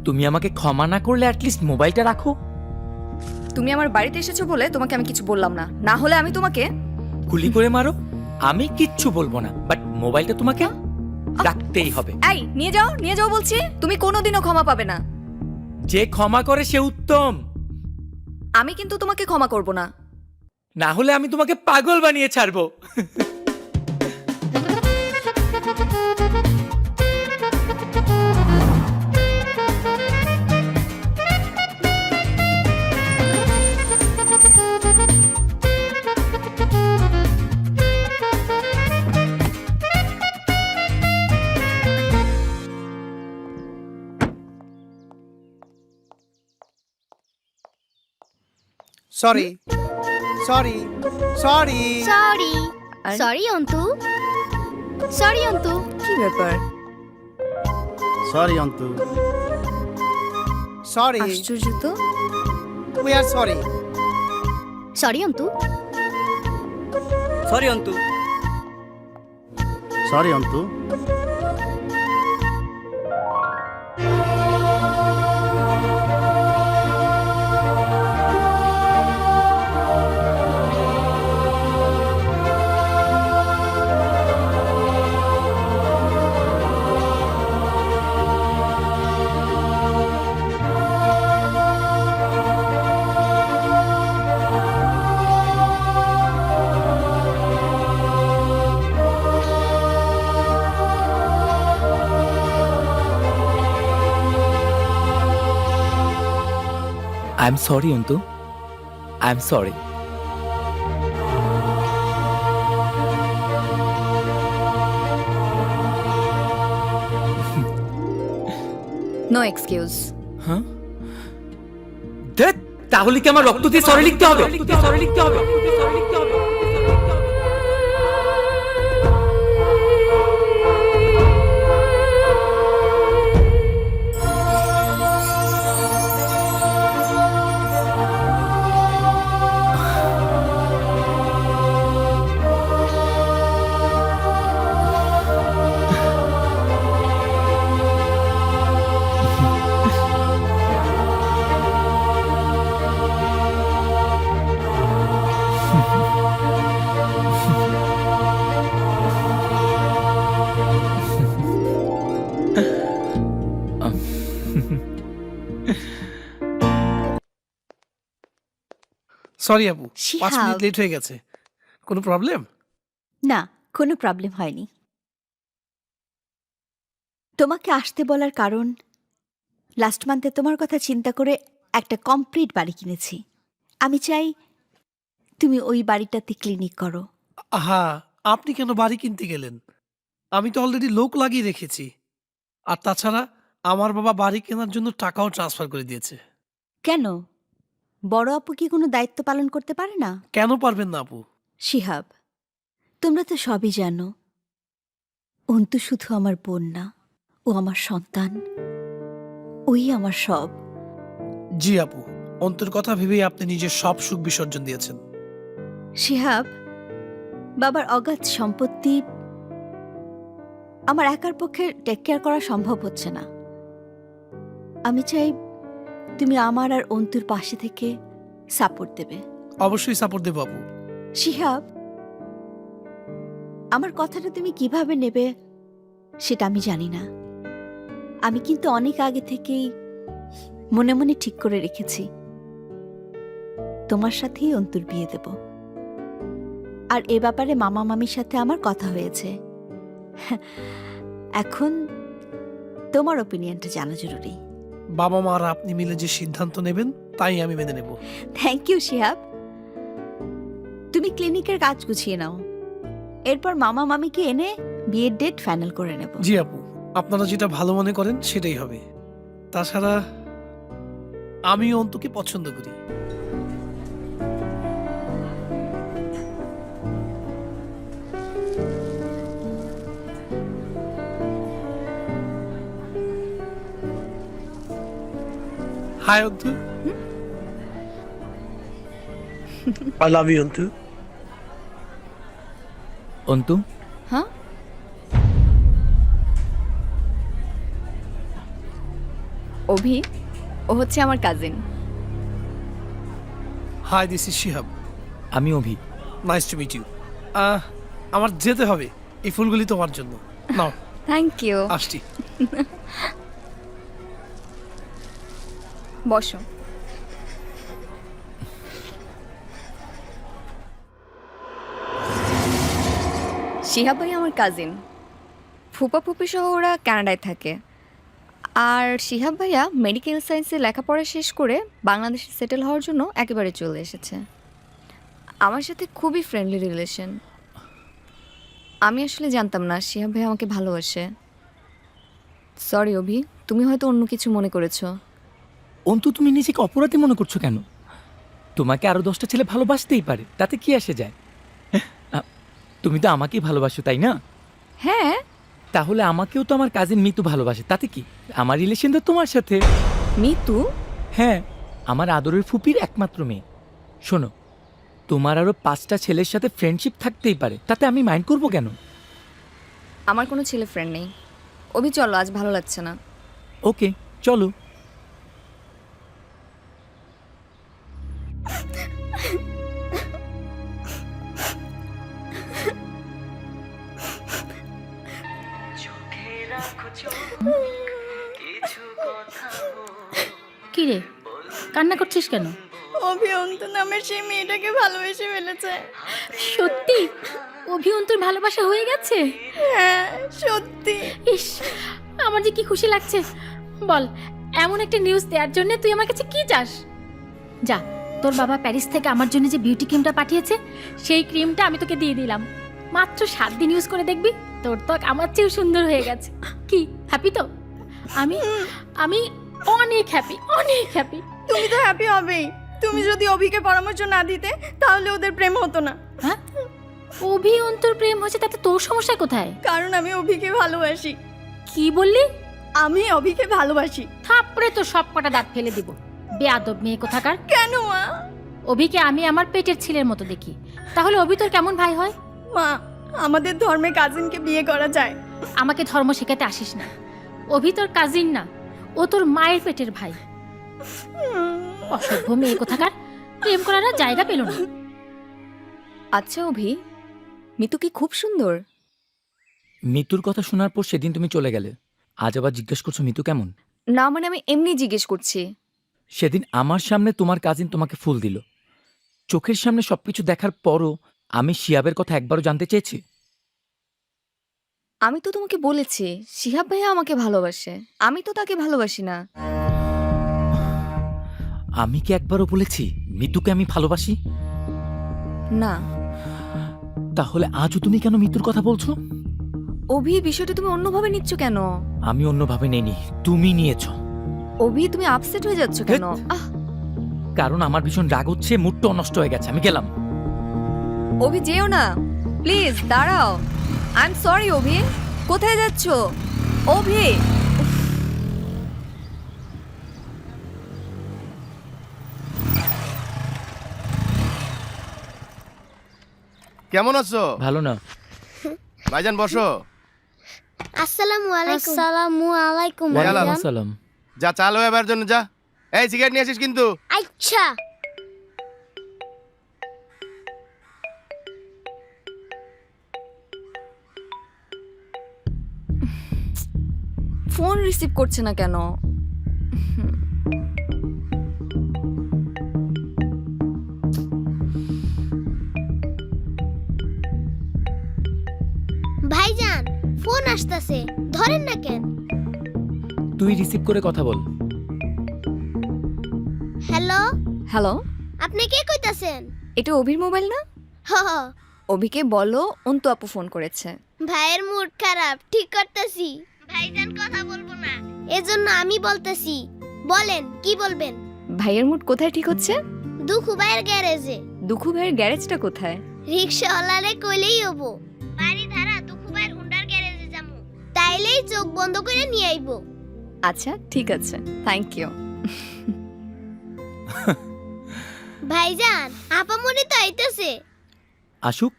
তুমি আমাকে ক্ষমা না করলে অ্যাটলিস্ট মোবাইলটা রাখো। তুমি আমার বাড়িতে এসেছো বলে তোমাকে আমি কিছু বললাম না, না হলে আমি তোমাকে গুলি করে মারো, আমি কিচ্ছু বলবো না, বাট মোবাইলটা তোমাকে রাখতেই হবে। এই নিয়ে যাও, নিয়ে যাও বলছি। তুমি কোনোদিনও ক্ষমা পাবে না। যে ক্ষমা করে সে উত্তম। আমি কিন্তু তোমাকে ক্ষমা করব না। না হলে আমি তোমাকে পাগল বানিয়ে ছাড়বো। Sorry sorry sorry sorry sorry Antu, sorry Antu. কি ব্যাপার? Sorry Antu, sorry. আশ্চর্য তো। We are sorry. Sorry Antu, sorry Antu, sorry Antu. I am sorry Antu, I am sorry. No excuse. হ্যাঁ, তাহলে কি আমার রক্ত দিয়ে সরি লিখতে হবে? সরি লিখতে হবে। সরি আপু, 5 শিহাব। মিনিট লেট হয়ে গেছে। কোনো প্রবলেম? না, কোনো প্রবলেম হয়নি। তোমাকে আসতে বলার কারণ, লাস্ট মান্থে তোমার কথা চিন্তা করে একটা কমপ্লিট বাড়ি কিনেছি। আমি চাই তুমি ওই বাড়িটাতে ক্লিনিক করো। আহা, আপনি কেন বাড়ি কিনতে গেলেন? আমি তো অলরেডি লোক লাগিয়ে রেখেছি। আর তাছাড়া আমার বাবা বাড়ি কেনার জন্য টাকাও ট্রান্সফার করে দিয়েছে। কেন, বড় আপু কি কোনো দায়িত্ব পালন করতে পারে না? কেন পারবেন না আপু? শিহাব, তোমরা তো সবই জানো, অন্তু শুধু আমার বোন না, ও আমার সন্তান, ওই আমার সব। জি আপু, অন্তর কথা ভেবেই আপনি নিজের সব সুখ বিসর্জন দিয়েছেন। শিহাব, বাবার অগাধ সম্পত্তি আমার একার পক্ষে টেক কেয়ার করা সম্ভব হচ্ছে না। আমি চাই তুমি আমার আর অন্তুর পাশে থেকে সাপোর্ট দেবে। অবশ্যই সাপোর্ট দেবো আপু। শিহাব, আমার কথাটা তুমি কিভাবে নেবে সেটা আমি জানি না। আমি কিন্তু অনেক আগে থেকেই মনে মনে ঠিক করে রেখেছি তোমার সাথেই অন্তুর বিয়ে দেব। আর এ ব্যাপারে মামা মামির সাথে আমার কথা হয়েছে। এখন তোমার ওপিনিয়নটা জানা জরুরি। বাবা মা আর আপনি মিলে যে সিদ্ধান্ত নেবেন তাই আমি মেনে নেব। Thank you Shihab. তুমি ক্লিনিকের কাজ গুছিয়ে নাও, এরপর মামা মামিকে এনে বিয়ের ডেট ফাইনাল করে নেব। জি আপু, আপনারা যেটা ভালো মনে করেন সেটাই হবে। তাছাড়া আমি অন্তকে পছন্দ করি। Hi Antu. I love you Antu. Antu, হ্যাঁ, অভি, ও হচ্ছে আমার cousin. Hi, this is Shihab. আমি Abhi. Nice to meet you. আমার যেতে হবে, এই ফুলগুলি তোমার জন্য। নাও। Thank you. আসছি। বসো। শিহাব ভাই আমার কাজিন। ফুপা ফুপি সহ ওরা কানাডায় থাকে। আর শিহাব ভাইয়া মেডিকেল সায়েন্সে লেখাপড়া শেষ করে বাংলাদেশে সেটেল হওয়ার জন্য একেবারে চলে এসেছে। আমার সাথে খুবই ফ্রেন্ডলি রিলেশন। আমি আসলে জানতাম না শিহাব ভাই আমাকে ভালোবাসে। সরি অভি, তুমি হয়তো অন্য কিছু মনে করেছো। অন্তু, তুমি নিজেকে অপরাধী মনে করছো কেন? তোমাকে আরো 10টা ছেলে ভালোবাসতেই পারে, তাতে কি আসে যায়? তুমি তো আমাকেই ভালোবাসো, তাই না? হ্যাঁ। তাহলে আমাকেও তো আমার কাজিন মিতু ভালোবাসে, তাতে কি? আমার রিলেশন তো তোমার সাথে। মিতু? হ্যাঁ, আমার আদরের ফুপির একমাত্র মেয়ে। শোনো, তোমার আরো 5টা ছেলের সাথে ফ্রেন্ডশিপ থাকতেই পারে, তাতে আমি মাইন্ড করবো কেন? আমার কোনো ছেলে ফ্রেন্ড নেই। অভি চলো, আজ ভালো লাগছে না। ওকে, চলো। কি রে, কান্না করছিস কেন? অভি অন্তু নামের সেই মেয়েটাকে ভালোবেসে ফেলেছে। সত্যি অভি অন্তুর ভালোবাসা হয়ে গেছে? হ্যাঁ, সত্যি। ইস, আমার যে কি খুশি লাগছে। বল, এমন একটা নিউজ দেওয়ার জন্য তুই আমার কাছে কি চাস? যা, তোর বাবা প্যারিস থেকে আমার জন্য যে বিউটি ক্রিমটা পাঠিয়েছে সেই ক্রিমটা আমি তোকে দিয়ে দিলাম। মাত্র 7 দিন ইউজ করে দেখবি, তোর ত্বক আমার চেয়েও সুন্দর হয়ে গেছে। কি হ্যাপি তো? আমি আমি অনেক হ্যাপি, অনেক হ্যাপি। তুমি তো হ্যাপি হবেই। তুমি যদি অভিকে পরামর্শ না দিতে তাহলে ওদের প্রেম হতো না। হ্যাঁ, অভি অন্তর প্রেম হয়েছে, তাতে তোর সমস্যা কোথায়? কারণ আমি অভিকে ভালোবাসি। কি বললি? আমি অভিকে ভালোবাসি। থাপড়ে তো সব কটা দাঁত ফেলে দিব, বেয়াদব মেয়ে কোথাকার। কেন মা? অভিকে আমি আমার পেটের ছেলের মতো দেখি, তাহলে অভি তোর কেমন ভাই হয়? মা, আমাদের ধর্মে কাজিনকে বিয়ে করা যায়। আমাকে ধর্ম শেখাতে আসিস না। অভি তোর কাজিন না, ও তোর মায়ের পেটের ভাই। অসভ্য মেয়ে কোথাকার, প্রেম করার আর জায়গা পেল না। আচ্ছা অভি, মিতু কি খুব সুন্দর? মিতুর কথা শোনার পর সেদিন তুমি চলে গেলে, আজ আবার জিজ্ঞেস করছো মিতু কেমন? না মানে আমি এমনি জিজ্ঞেস করছি। সেদিন আমার সামনে তোমার কাজিন তোমাকে ফুল দিল, চোখের সামনে সবকিছু দেখার পরও আমি শিয়াবের কথা একবারও জানতে চেয়েছি? আমি তো তোমাকে বলেছি শিহাব ভাইয়া আমাকে ভালোবাসে, আমি তো তাকে ভালোবাসি না। আমি কি একবারও বলেছি মিতুকে আমি ভালোবাসি? না। তাহলে আজও তুমি কেন মিতুর কথা বলছো? অভি, বিষয়টা তুমি অন্যভাবে নিচ্ছ কেন? আমি অন্যভাবে নেইনি, তুমি নিয়েছো। অভি, তুমি আপসেট হয়ে যাচ্ছ কেন? আহ, কারণ আমার ভীষণ রাগ হচ্ছে, মুডটাও নষ্ট হয়ে গেছে, আমি গেলাম। অভি যেও না, প্লিজ দাঁড়াও। আই এম সরি অভি। কোথায় যাচ্ছ অভি? কেমন আছো? ভালো না। ভাইজান বসো। আসসালামু আলাইকুম। আসসালামু আলাইকুম ওয়ালাইকুম ভাইজান। আসসালাম। যা চাল হয়ে এবার জন্য যা। এই সিগারেট নিয়ে আসিস কিন্তু। আচ্ছা। ফোন রিসিভ করছে না কেন? ভাইজান ফোন আসতেছে, ধরেন না কেন? তুই রিসিভ করে কথা বল। হ্যালো, হ্যালো, আপনি কে কইতাছেন? এটা অভির মোবাইল না? হ হ। অভিকে বলো অন্তু আপু ফোন করেছে। ভাইয়ের মুড খারাপ, ঠিক করতেছি। ভাইজান কথা বলবো না, এজন্য আমি বলতেছি। বলেন কি বলবেন? ভাইয়ের মুড কোথায় ঠিক হচ্ছে? দুখু ভাইয়ের গ্যারেজে। দুখু ভাইয়ের গ্যারেজটা কোথায়? রিকশাওয়ালারে কইলেই হবো, বাড়ি ধারা দুখু ভাইয়ের হুন্ডার গ্যারেজে যামু, তাইলেই চোখ বন্ধ করে নিয়ে আইবো। আচ্ছা ঠিক আছে, থ্যাংক ইউ। ভাইজান আপামনি তো আইতেছে। আসুক।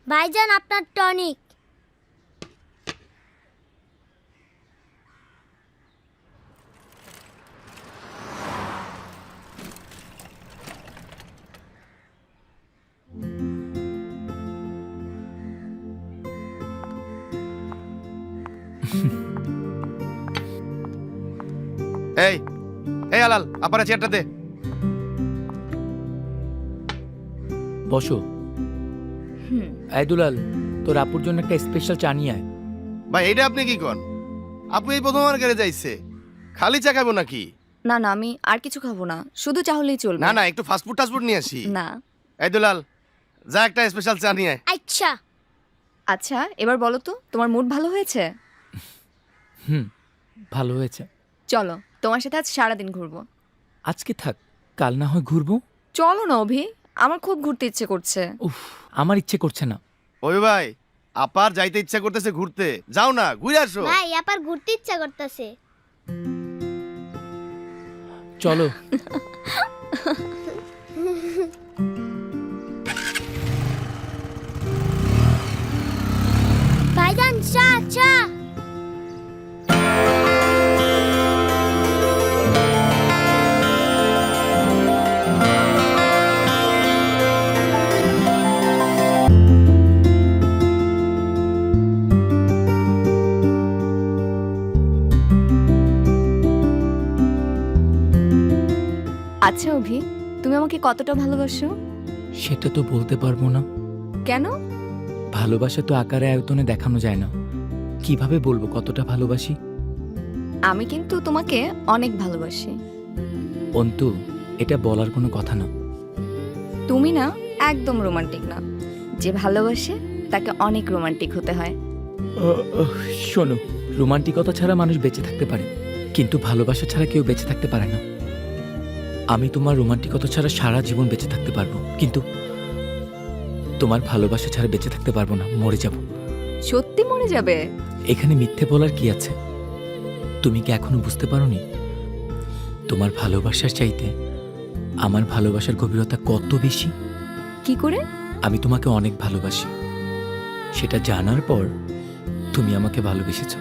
ভাইজান আপনার টনিক। এই এই আলাল, আপারে চেয়ারটা দে। বসো। এই দুলাল, তোর আপুর জন্য একটা স্পেশাল চা নিয়ে আয়। ভাই এইটা আপনি কি কন? আপনি এই প্রথম আমার গ্যারেজে যাইছে, খালি চা খাবো নাকি? না না, আমি আর কিছু খাবো না, শুধু চা হলেই চলবে। না না, একটু ফাস্টফুড টাস্টফুড নিয়ে আসি। না। এই দুলাল, যা একটা স্পেশাল চা নিয়ে আয়। আচ্ছা। আচ্ছা এবার বলো তো, তোমার মুড ভালো হয়েছে? ভালো হয়েছে। চলো তোমার সাথে আজ সারাদিন ঘুরবো। আজকে থাক, কাল না হয় ঘুরবো। চলো না অভি, আমার খুব ঘুরতে ইচ্ছে করছে। উফ, আমার ইচ্ছে করছে না। ওই ভাই, আপার যাইতে ইচ্ছা করতেছে ঘুরতে, যাও না ঘুরে আসো। ভাই আপার ঘুরতে ইচ্ছা করতেছে। চলো। ভাইজান চা চা। আচ্ছা অভি, তুমি আমাকে কতটা ভালোবাসো? সেটা তো বলতে পারবো না। কেন? ভালোবাসা তো আকারে আয়তনে দেখানো যায় না। কিভাবে বলবো কতটা ভালোবাসি? আমি কিন্তু তোমাকে অনেক ভালোবাসি। অন্তু, এটা বলার কোনো কথা না। তুমি না একদম রোমান্টিক না। যে ভালোবাসে তাকে অনেক রোমান্টিক হতে হয়। শোনো, রোমান্টিকতা ছাড়া মানুষ বেঁচে থাকতে পারে, কিন্তু ভালোবাসা ছাড়া কেউ বেঁচে থাকতে পারে না। আমি তোমার রোমান্টিকতা ছাড়া সারা জীবন বেঁচে থাকতে পারবো, কিন্তু তোমার ভালোবাসা ছাড়া বেঁচে থাকতে পারবো না, মরে যাব। সত্যি মরে যাবে? এখানে মিথ্যে বলার কি আছে? তুমি কি এখনো বুঝতে পারোনি তোমার ভালোবাসার চাইতে আমার ভালোবাসার গভীরতা কত বেশি? কি করে? আমি তোমাকে অনেক ভালোবাসি, সেটা জানার পর তুমি আমাকে ভালোবেসেছ।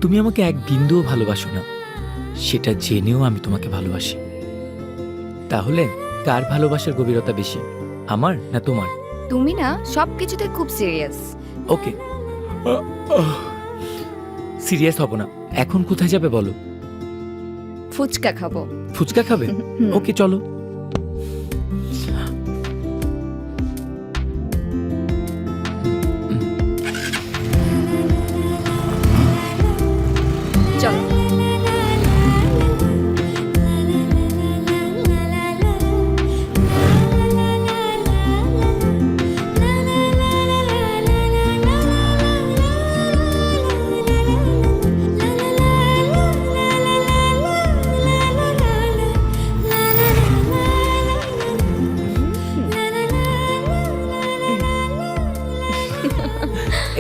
তুমি আমাকে এক বিন্দুও ভালোবাসো না, সেটা জেনেও আমি তোমাকে ভালোবাসি। তাহলে কার ভালোবাসার গভীরতা বেশি, আমার না তোমার? তুমি না সবকিছুতে খুব সিরিয়াস। ওকে, সিরিয়াস হব না, এখন কোথায় যাবে বলো? ফুচকা খাবো। ফুচকা খাবে? ওকে চলো। চলো।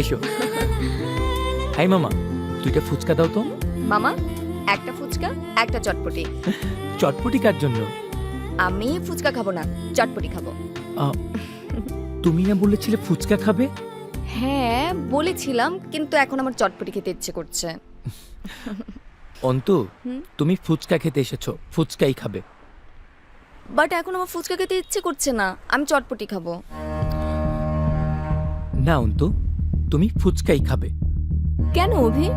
এসো। হাই মামা, দুইটা ফুচকা দাও তো। মামা, একটা ফুচকা, একটা চটপটি। চটপটি কার জন্য? আমি ফুচকা খাবো না, চটপটি খাবো। তুমি না বলেছিলে ফুচকা খাবে? হ্যাঁ বলেছিলাম, কিন্তু এখন আমার চটপটি খেতে ইচ্ছে করছে। অন্তু, তুমি ফুচকা খেতে এসেছো, ফুচকাই খাবে। বাট এখন আমার ফুচকা খেতে ইচ্ছে করছে না, আমি চটপটি খাবো। না অন্তু, তুমি ফুচকাই খাবে। কেন অভি?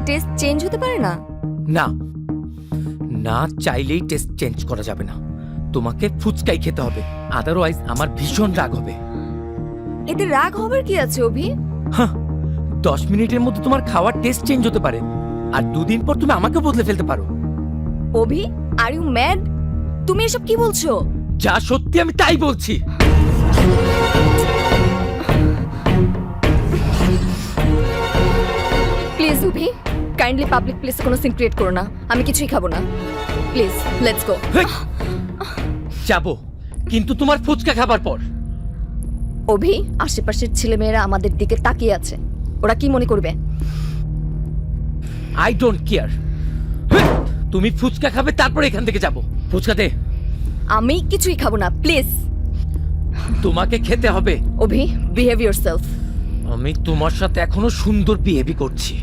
টেস্ট চেঞ্জ হতে পারে না? না, না চাইলেই টেস্ট চেঞ্জ করা যাবে না। তোমাকে ফুচকাই খেতে হবে, আদারওয়াইজ আমার ভীষণ রাগ হবে। এতে রাগ হবার কি আছে অভি? 10 মিনিটের মধ্যে তোমার খাওয়ার টেস্ট চেঞ্জ হতে পারে, আর 2 দিন পর তুমি আমাকে বদলে ফেলতে পারো। অভি, আর ইউ ম্যাড? তুমি এসব কি বলছো? যা সত্যি আমি তাই বলছি। প্লিজ অভি, কাইন্ডলি পাবলিক প্লেসে কোনো সিন ক্রিয়েট করো না। আমি কিছুই খাবো না, প্লিজ লেটস গো। যাবো, কিন্তু তোমার ফুচকা খাবার পর। অভি, আশেপাশের ছেলেমেয়েরা আমাদের দিকে তাকিয়ে আছে, ওরা কি মনে করবে? I don't care. তুমি ফুচকা খাবে, তারপর এখান থেকে যাবো। ফুচকা দে। আমি কিছুই খাবো না, প্লিজ। তোমাকে খেতে হবে। অভি, বিহেভ ইয়োরসেলফ। আমি তোমার সাথে এখনো সুন্দর বিহেভি করছি।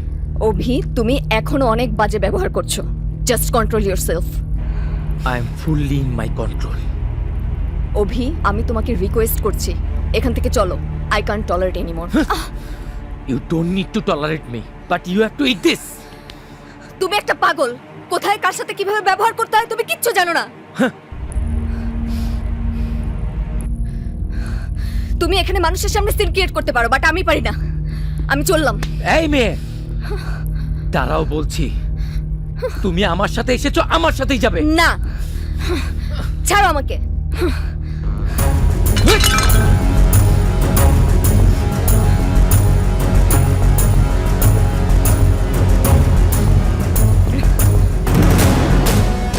অভি, তুমি এখনো অনেক বাজে ব্যবহার করছো। Just control yourself. I am fully in my control. Abhi, আমি তোমাকে রিকোয়েস্ট করছি, এখান থেকে চলো। I can't tolerate anymore. You don't need to tolerate me, but you have to eat this. তুমি একটা পাগল, কোথায় কার সাথে কিভাবে ব্যবহার করতে হয় তুমি কিচ্ছু জানো না। তুমি এখানে মানুষের সামনে সিন ক্রিয়েট করতে পারো, বাট আমি পারি না। আমি চললাম। এই মেয়ে, দাঁড়াও বলছি। তুমি আমার সাথে এসেছো, আমার সাথেই যাবে। না, ছাড়ো আমাকে।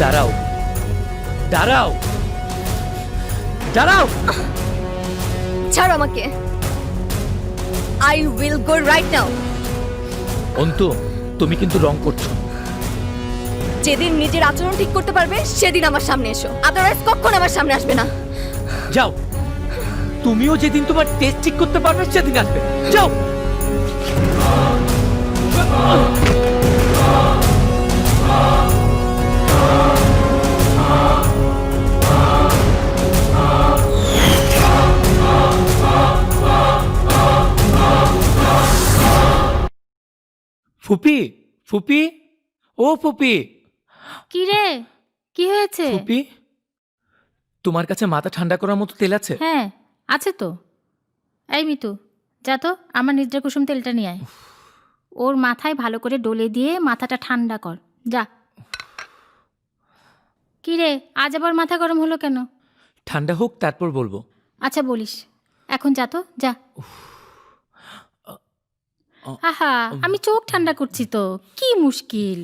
দাঁড়াও, দাঁড়াও, দাঁড়াও। ছাড়ো আমাকে। I will go right now. Antu, তুমি কিন্তু রং করছো। যেদিন নিজের আচরণ ঠিক করতে পারবে সেদিন আমার সামনে এসো, আদারওয়াইজ কখনো আমার সামনে আসবে না। যাও, তুমিও যেদিন তোমার টেস্ট ঠিক করতে পারবে সেদিন আসবে। যাও। ফুপি, ফুপি, ও ফুপি। কি রে, কি হয়েছে? ফুপি, তোমার কাছে মাথা ঠান্ডা করার মতো তেল আছে? হ্যাঁ আছে তো। এই মিতু, যা তো আমার নিদ্রা কুসুম তেলটা নিয়ে আয়। ওর মাথায় ভালো করে ডলে দিয়ে মাথাটা ঠান্ডা কর, যা। কি রে, আজ আবার মাথা গরম হলো কেন? ঠান্ডা হোক তারপর বলবো। আচ্ছা বলিস, এখন যা তো, যা। আহা, আমি চোখ ঠান্ডা করছি তো, কি মুশকিল।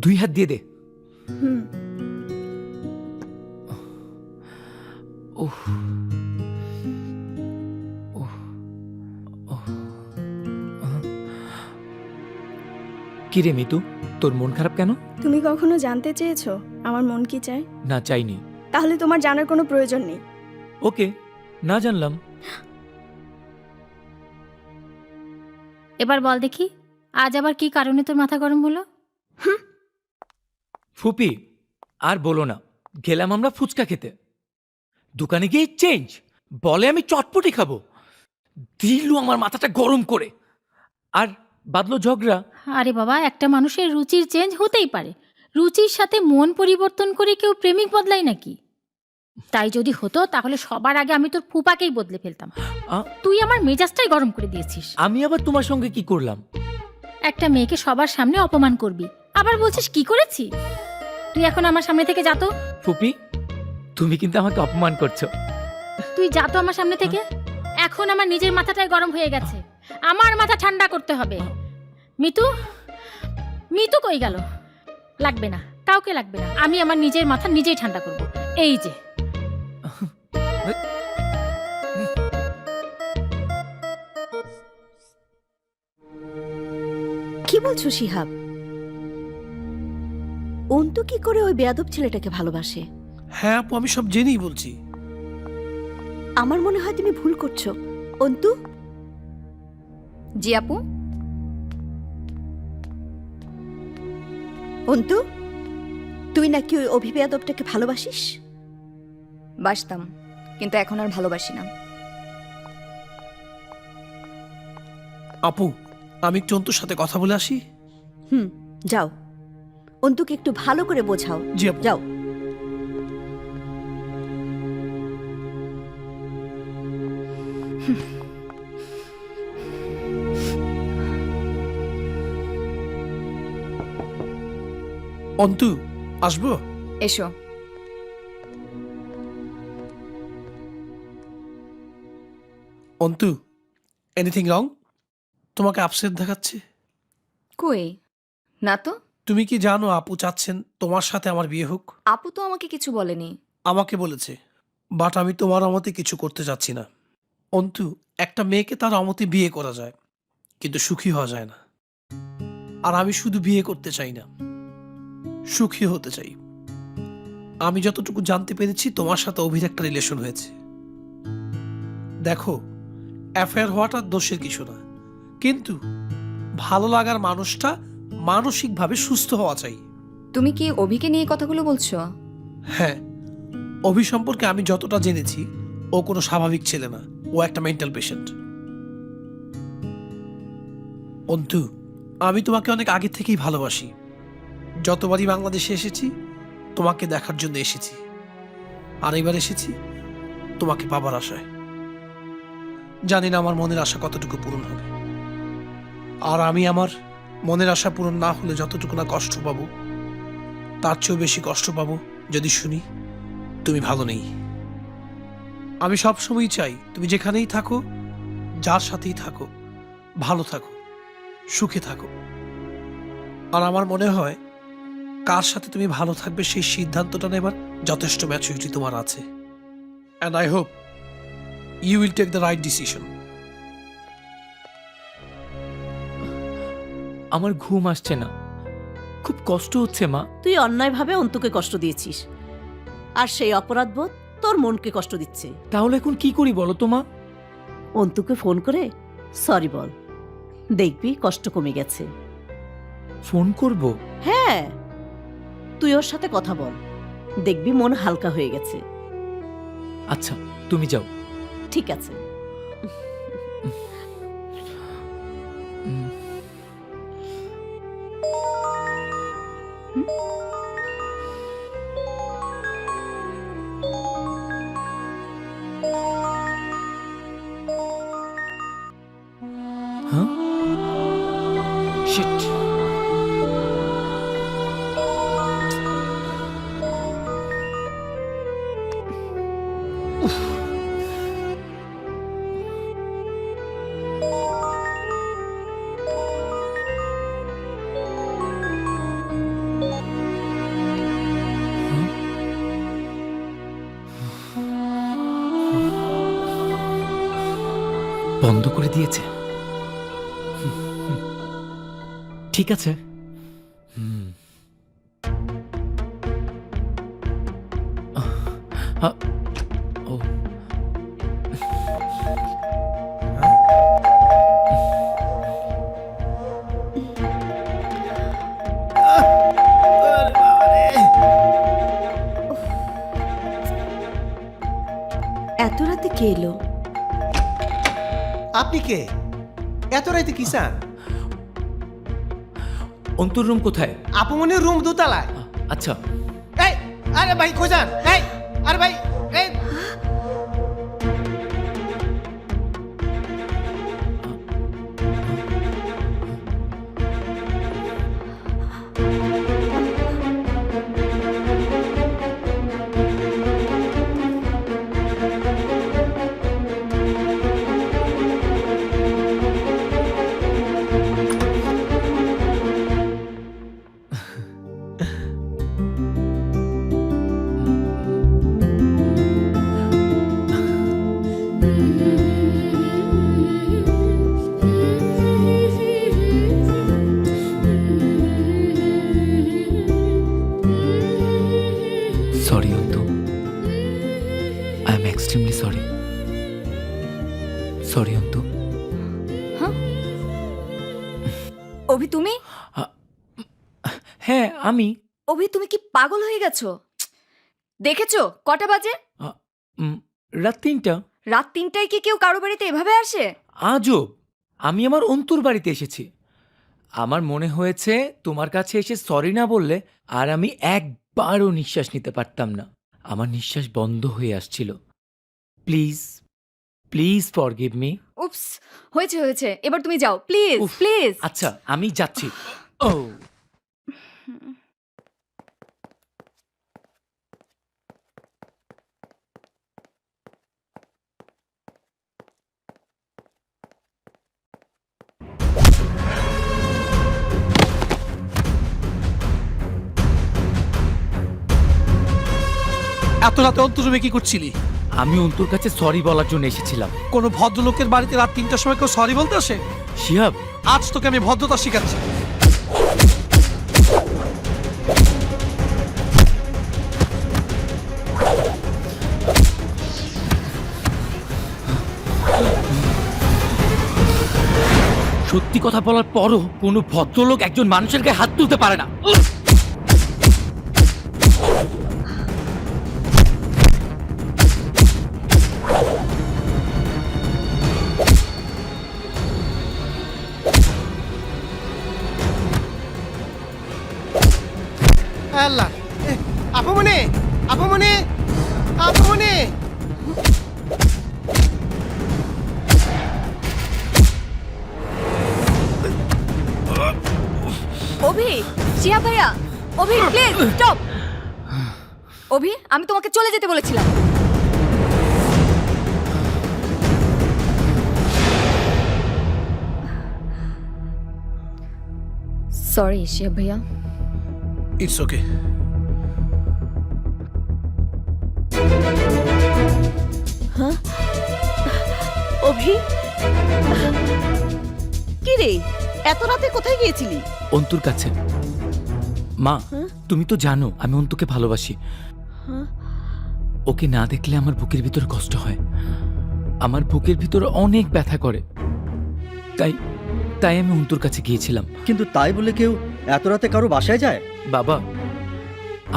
দুই হাত দিয়ে দে। উফ, কি রে মিতু, তোর মন খারাপ কেন? তুমি কখনো জানতে চেয়েছো আমার মন কি চায়? না, চাইনি। তাহলে তোমার জানার কোনো প্রয়োজন নেই। ওকে, না জানলাম। এবার বল দেখি, আজ আবার কি কারণে তোর মাথা গরম হলো? ফুপি আর বলো না, গেলাম আমরা ফুচকা খেতে, দোকানে গিয়ে চেঞ্জ বলে আমি চটপটি খাবো, দিল আমার মাথাটা গরম করে, আর বাদলো ঝগড়া। আরে বাবা, একটা মানুষের রুচির চেঞ্জ হতেই পারে, রুচির সাথে মন পরিবর্তন করে কেউ প্রেমিক বদলায় নাকি? তাই যদি হতো তাহলে সবার আগে আমি তোর ফুপাকেই বদলে ফেলতাম। তুই আমার মেজাজটাই গরম করে দিয়েছিস। আমি আবার তোমার সঙ্গে কি করলাম? একটা মেয়েকে সবার সামনে অপমান করবি, আবার বলছিস কি করেছি? তুই এখন আমার সামনে থেকে যা তো। ফুপি তুমি কিন্তু আমাকে অপমান করছো। তুই যা তো আমার সামনে থেকে। এখন আমার নিজের মাথাটাই গরম হয়ে গেছে, আমার মাথা ঠান্ডা করতে হবে। মিতু, মিতু কই গেল? লাগবে না, কাউকে লাগবে না, আমি আমার নিজের মাথা নিজেই ঠান্ডা করব। এই যে কি বলছো শিহাব? অন্তু কি করে ওই বেয়াদব ছেলেটাকে ভালোবাসে? হ্যাঁ আপু, আমি সব জেনেই বলছি। আমার মনে হয় তুমি ভুল করছো। অন্তু, জি আপু। অন্তু, তুই নাকি ওই অভিবেয়াদবটাকে ভালোবাসিস? বাসতাম, কিন্তু এখন আর ভালোবাসি না। আপু, আমি একটু অন্তুর সাথে কথা বলে আসি। যাও, অন্তুকে একটু ভালো করে বোঝাও। জি আপু। যাও। অন্তু, আসবো? এসো। Antu, anything wrong? তোমাকে আপসেট দেখাচ্ছে। কই না তো। তুমি কি জানো আপু চাচ্ছেন তোমার সাথে আমার বিয়ে হোক? আপু তো আমাকে কিছু বলেনি। আমাকে বলেছে, বাট আমি তোমার অমতে কিছু করতে চাচ্ছি না। অন্তু, একটা মেয়েকে তার অমতে বিয়ে করা যায়, কিন্তু সুখী হওয়া যায় না। আর আমি শুধু বিয়ে করতে চাই না, সুখী হতে চাই। আমি যতটুকু জানতে পেরেছি তোমার সাথে অভির একটা রিলেশন হয়েছে। দেখো, অ্যাফেয়ার হওয়াটা দোষের কিছু না, কিন্তু ভালো লাগার মানুষটা মানসিকভাবে সুস্থ হওয়া চাই। তুমি কি অভিকে নিয়ে কথাগুলো বলছো? হ্যাঁ, অভি সম্পর্কে আমি যতটা জেনেছি, ও কোনো স্বাভাবিক ছেলে না, ও একটা মেন্টাল পেশেন্ট। অন্তু, আমি তোমাকে অনেক আগে থেকেই ভালোবাসি। যতবারই বাংলাদেশে এসেছি তোমাকে দেখার জন্য এসেছি, আর এবার এসেছি তোমাকে পাবার আশায়। জানি না আমার মনের আশা কতটুকু পূরণ হবে, আর আমি আমার মনের আশা পূরণ না হলে যতটুকু না কষ্ট পাবো, তার চেয়েও বেশি কষ্ট পাবো যদি শুনি তুমি ভালো নেই। আমি সবসময় চাই তুমি যেখানেই থাকো, যার সাথেই থাকো, ভালো থাকো, সুখে থাকো। আর আমার মনে হয় কার সাথে তুমি ভালো থাকবে সেই সিদ্ধান্তটা নেবার যথেষ্ট ম্যাচুরিটি তোমার আছে। And I hope you will take the right decision. আমার ঘুম আসছে না, খুব কষ্ট হচ্ছে মা। তুই অন্যায়ভাবে অন্তুকে কষ্ট দিয়েছিস, আর সেই অপরাধবোধ তোর মনকে কষ্ট দিচ্ছে। তাহলে এখন কি করি বলো তো মা? অন্তুকে ফোন করে সরি বল, দেখবি কষ্ট কমে গেছে। ফোন করব? হ্যাঁ, তুই ওর সাথে কথা বল, দেখবি মন হালকা হয়ে গেছে। আচ্ছা, তুমি যাও। ঠিক আছে। হ্যাঁ, শিট। বন্ধ করে দিয়েছে। ঠিক আছে। ও, এত রাতে কে এলো? আপনি কে? এত রাইতে কি চান? অন্তর রুম কোথায়? আপমনির রুম দোতলায়। আচ্ছা। এই আরে ভাই কই যান? এই আরে ভাই এই sorry Antu, I am extremely sorry. Sorry Antu. Abhi তুমি? হ্যাঁ আমি। অভি তুমি কি পাগল হয়ে গেছো? দেখেছো কটা বাজে? রাত 3টা। রাত 3টায় কি কেউ কারো বাড়িতে এভাবে আসে? আজব, আমি আমার অন্তুর বাড়িতে এসেছি। আমার মনে হয়েছে তোমার কাছে এসে সরি না বললে আর আমি একবারও নিঃশ্বাস নিতে পারতাম না। আমার নিঃশ্বাস বন্ধ হয়ে আসছিল। Please please forgive me. Oops, হয়েছে হয়েছে, এবার তুমি যাও প্লিজ প্লিজ। আচ্ছা আমি যাচ্ছি। ও এত রাতে অন্তর রুমে কি করছিলি? আমি অন্তুর কাছে সরি বলার জন্য এসেছিলাম। কোনো ভদ্রলোকের বাড়িতে রাত 3টার সময় কেউ সরি বলতে আসে? শিহাব, আজ তোকে আমি ভদ্রতা শিখাচ্ছি। সত্যি কথা বলার পরও কোনো ভদ্রলোক একজন মানুষের গায়ে হাত তুলতে পারে না। আল্লাহ, আপমনি আপমনি আপমনি। অভি, শিয়া ভাইয়া, অভি প্লিজ স্টপ। অভি, আমি তোমাকে চলে যেতে বলেছিলাম। সরি শিয়া ভাইয়া। It's okay. হ্যাঁ অভি, কি রে এত রাতে কোথায় গিয়েছিলি? অন্তুর কাছে। মা, তুমি তো জানো আমি অন্তুকে ভালোবাসি। ওকে না দেখলে আমার বুকের ভিতরে কষ্ট হয়, আমার বুকের ভিতরে অনেক ব্যথা করে। তাই তাই আমি অন্তুর কাছে গিয়েছিলাম। কিন্তু তাই বলে কেউ এত রাতে কারো বাসায় যায়? বাবা,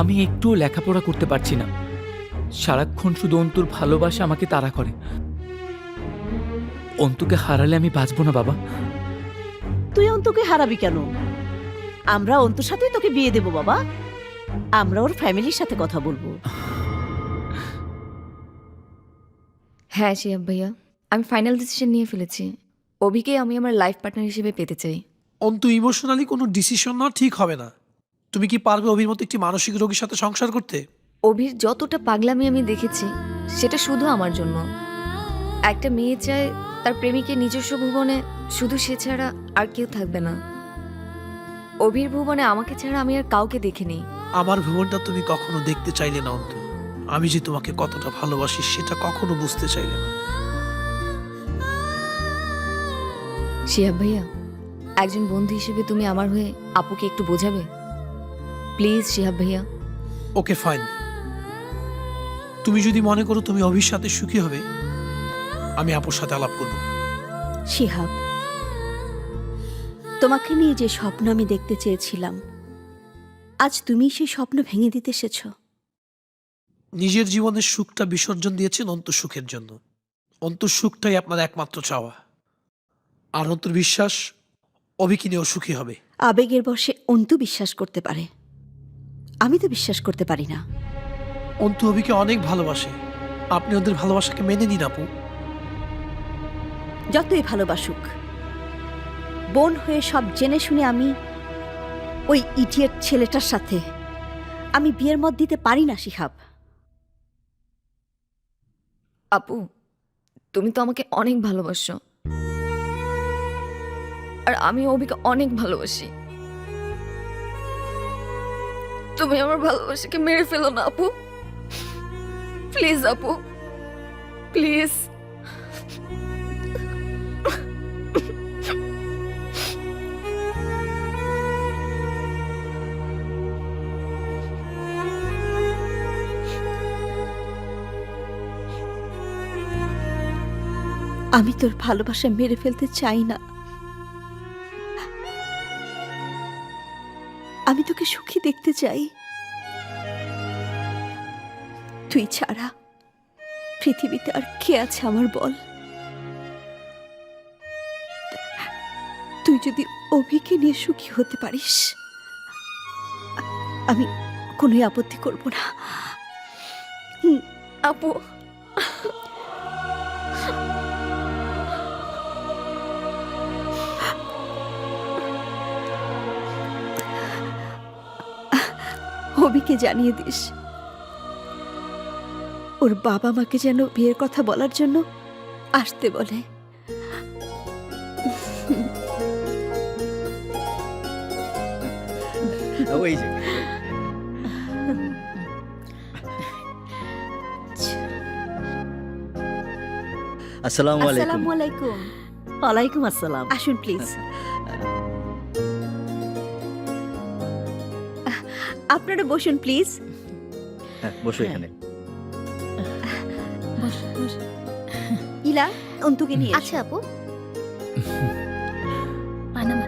আমি একটুও লেখাপড়া করতে পারছি না, সারাক্ষণ শুধু অন্তুর ভালোবাসা আমাকে তাড়া করে। অন্তুকে হারালে আমি বাঁচবো না বাবা। তুই অন্তুকে হারাবি কেন? আমরা অন্তুর সাথেই তোকে বিয়ে দেব বাবা। আমরা ওর ফ্যামিলির সাথে কথা বলবো। হ্যাঁ শিয়া ভাইয়া, আমি ফাইনাল ডিসিশন নিয়ে ফেলেছি। অভিকে আমি আমার লাইফ পার্টনার হিসেবে পেতে চাই। অন্তু ইমোশনালি কোনো ডিসিশন না ঠিক হবে না। তুমি কি পারবে অভির মতো একটি মানসিক রোগীর সাথে সংসার করতে? অভির যতটা পাগলামি আমি দেখেছি সেটা শুধু আমার জন্য। একটা মেয়ে চায় তার প্রেমিকের নিজস্ব ভুবনে শুধু সে ছাড়া আর কেউ থাকবে না। অভির ভুবনে আমাকে ছাড়া আমি আর কাউকে দেখিনি। আমার ভুবনটা তুমি কখনো দেখতে চাইলে না অন্তু। আমি যে তোমাকে কতটা ভালোবাসি সেটা কখনো বুঝতে চাইলে না। শিহাব ভাইয়া, একজন বন্ধু হিসেবে তুমি আমার হয়ে আপুকে একটু বোঝাবে প্লিজ? শিহাব ভাইয়া। ওকে ফাইন, তুমি যদি মনে করো তুমি অভির সাথে সুখী হবে, আমি আপুর সাথে আলাপ করব। শিহাব, তোমাকে নিয়ে যে স্বপ্ন আমি দেখতে চেয়েছিলাম, আজ তুমি সেই স্বপ্ন ভেঙে দিতে এসেছো। নিজের জীবনের সুখটা বিসর্জন দিয়েছেন অন্তর সুখের জন্য। অন্তর সুখটাই আপনার একমাত্র চাওয়া। আর অন্তর বিশ্বাস অভিকে নিয়েও সুখী হবে। আবেগের বশে অন্তু বিশ্বাস করতে পারে, আমি তো বিশ্বাস করতে পারি না। অন্তু অভিকে অনেক ভালোবাসে, আপনি ওদের ভালোবাসাকে মেনে নিন আপু। যতই ভালোবাসুক, বোন হয়ে সব জেনে শুনে আমি ওই ইডিয়েট ছেলেটার সাথে আমি বিয়ের মত দিতে পারি না শিহাব। আপু, তুমি তো আমাকে অনেক ভালোবাসো, আর আমি অভিকে অনেক ভালোবাসি। তুমি আমার ভালোবাসাকে মেরে ফেলো না আপু, প্লিজ আপু, প্লিজ। আমি তোর ভালোবাসা মেরে ফেলতে চাই না, আমি তোকে সুখী দেখতে চাই। তুই ছাড়া পৃথিবীতে আর কে আছে আমার বল? তুই যদি অভিকে নিয়ে সুখী হতে পারিস, আমি কোনো আপত্তি করব না। আপু, অভিকে জানিয়ে দিস ওর বাবা মাকে যেন বিয়ের কথা বলার জন্য আসতে বলে। ওই যে আসসালামু আলাইকুম। আসসালামু আলাইকুম। ওয়ালাইকুম আসসালাম। আসুন প্লিজ। আপনারা বসুন প্লিজ। হ্যাঁ, বসো এখানে। ইলা, অন্তুকে নিয়ে আচ্ছা আপু। পানামা।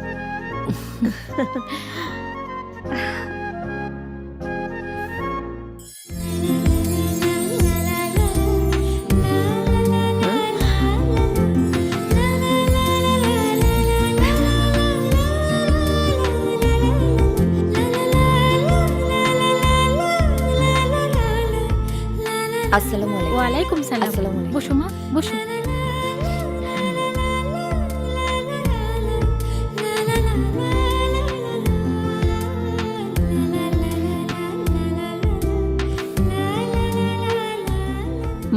আসসালামু আলাইকুম। ওয়ালাইকুম সালাম। আসসালামু আলাইকুম। বসো মা, বসো।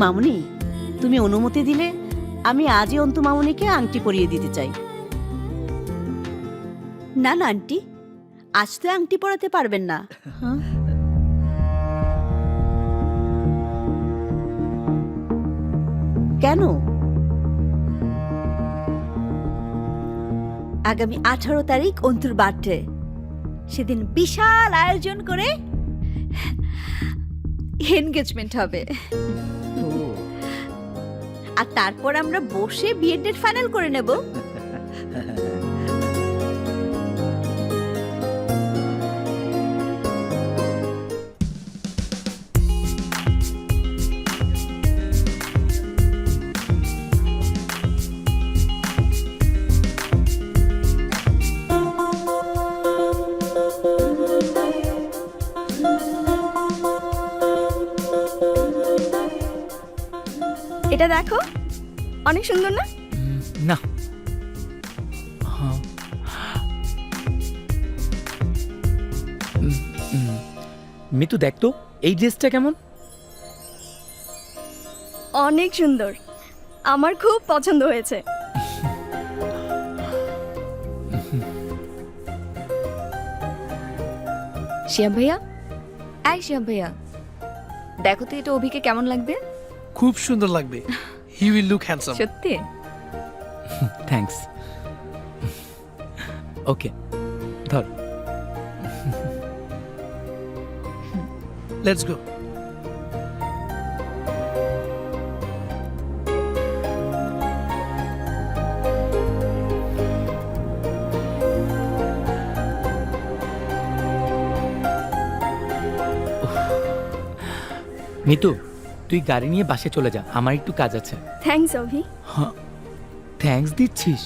মামুনি, তুমি অনুমতি দিলে আমি আজই অন্তু মামুনিকে আংটি পরিয়ে দিতে চাই। না না আন্টি, আজ তো আংটি পরাতে পারবেন না। হ্যাঁ? কেন? আগামী 18 তারিখ অন্তুর বার্থডে, সেদিন বিশাল আয়োজন করে এনগেজমেন্ট হবে, আর তারপর আমরা বসে বিয়ের ডেট ফাইনাল করে নেব। এটা দেখো, অনেক সুন্দর না? না। হ্যাঁ। মিতু দেখ তো এই ড্রেসটা কেমন? অনেক সুন্দর, আমার খুব পছন্দ হয়েছে। শিয়াব ভাইয়া, শিয়াব ভাইয়া, দেখো তো এটা অভিকে কেমন লাগবে? খুব সুন্দর লাগবে। He will look handsome. সত্যি? থ্যাঙ্কস। ওকে, ধর। Let's go. মিতু, তুই গাড়ি নিয়ে বাসে চলে যা, আমার একটু কাজ আছে। থ্যাঙ্কস অভি। হ্যাঁ, থ্যাঙ্কস দিচ্ছিস,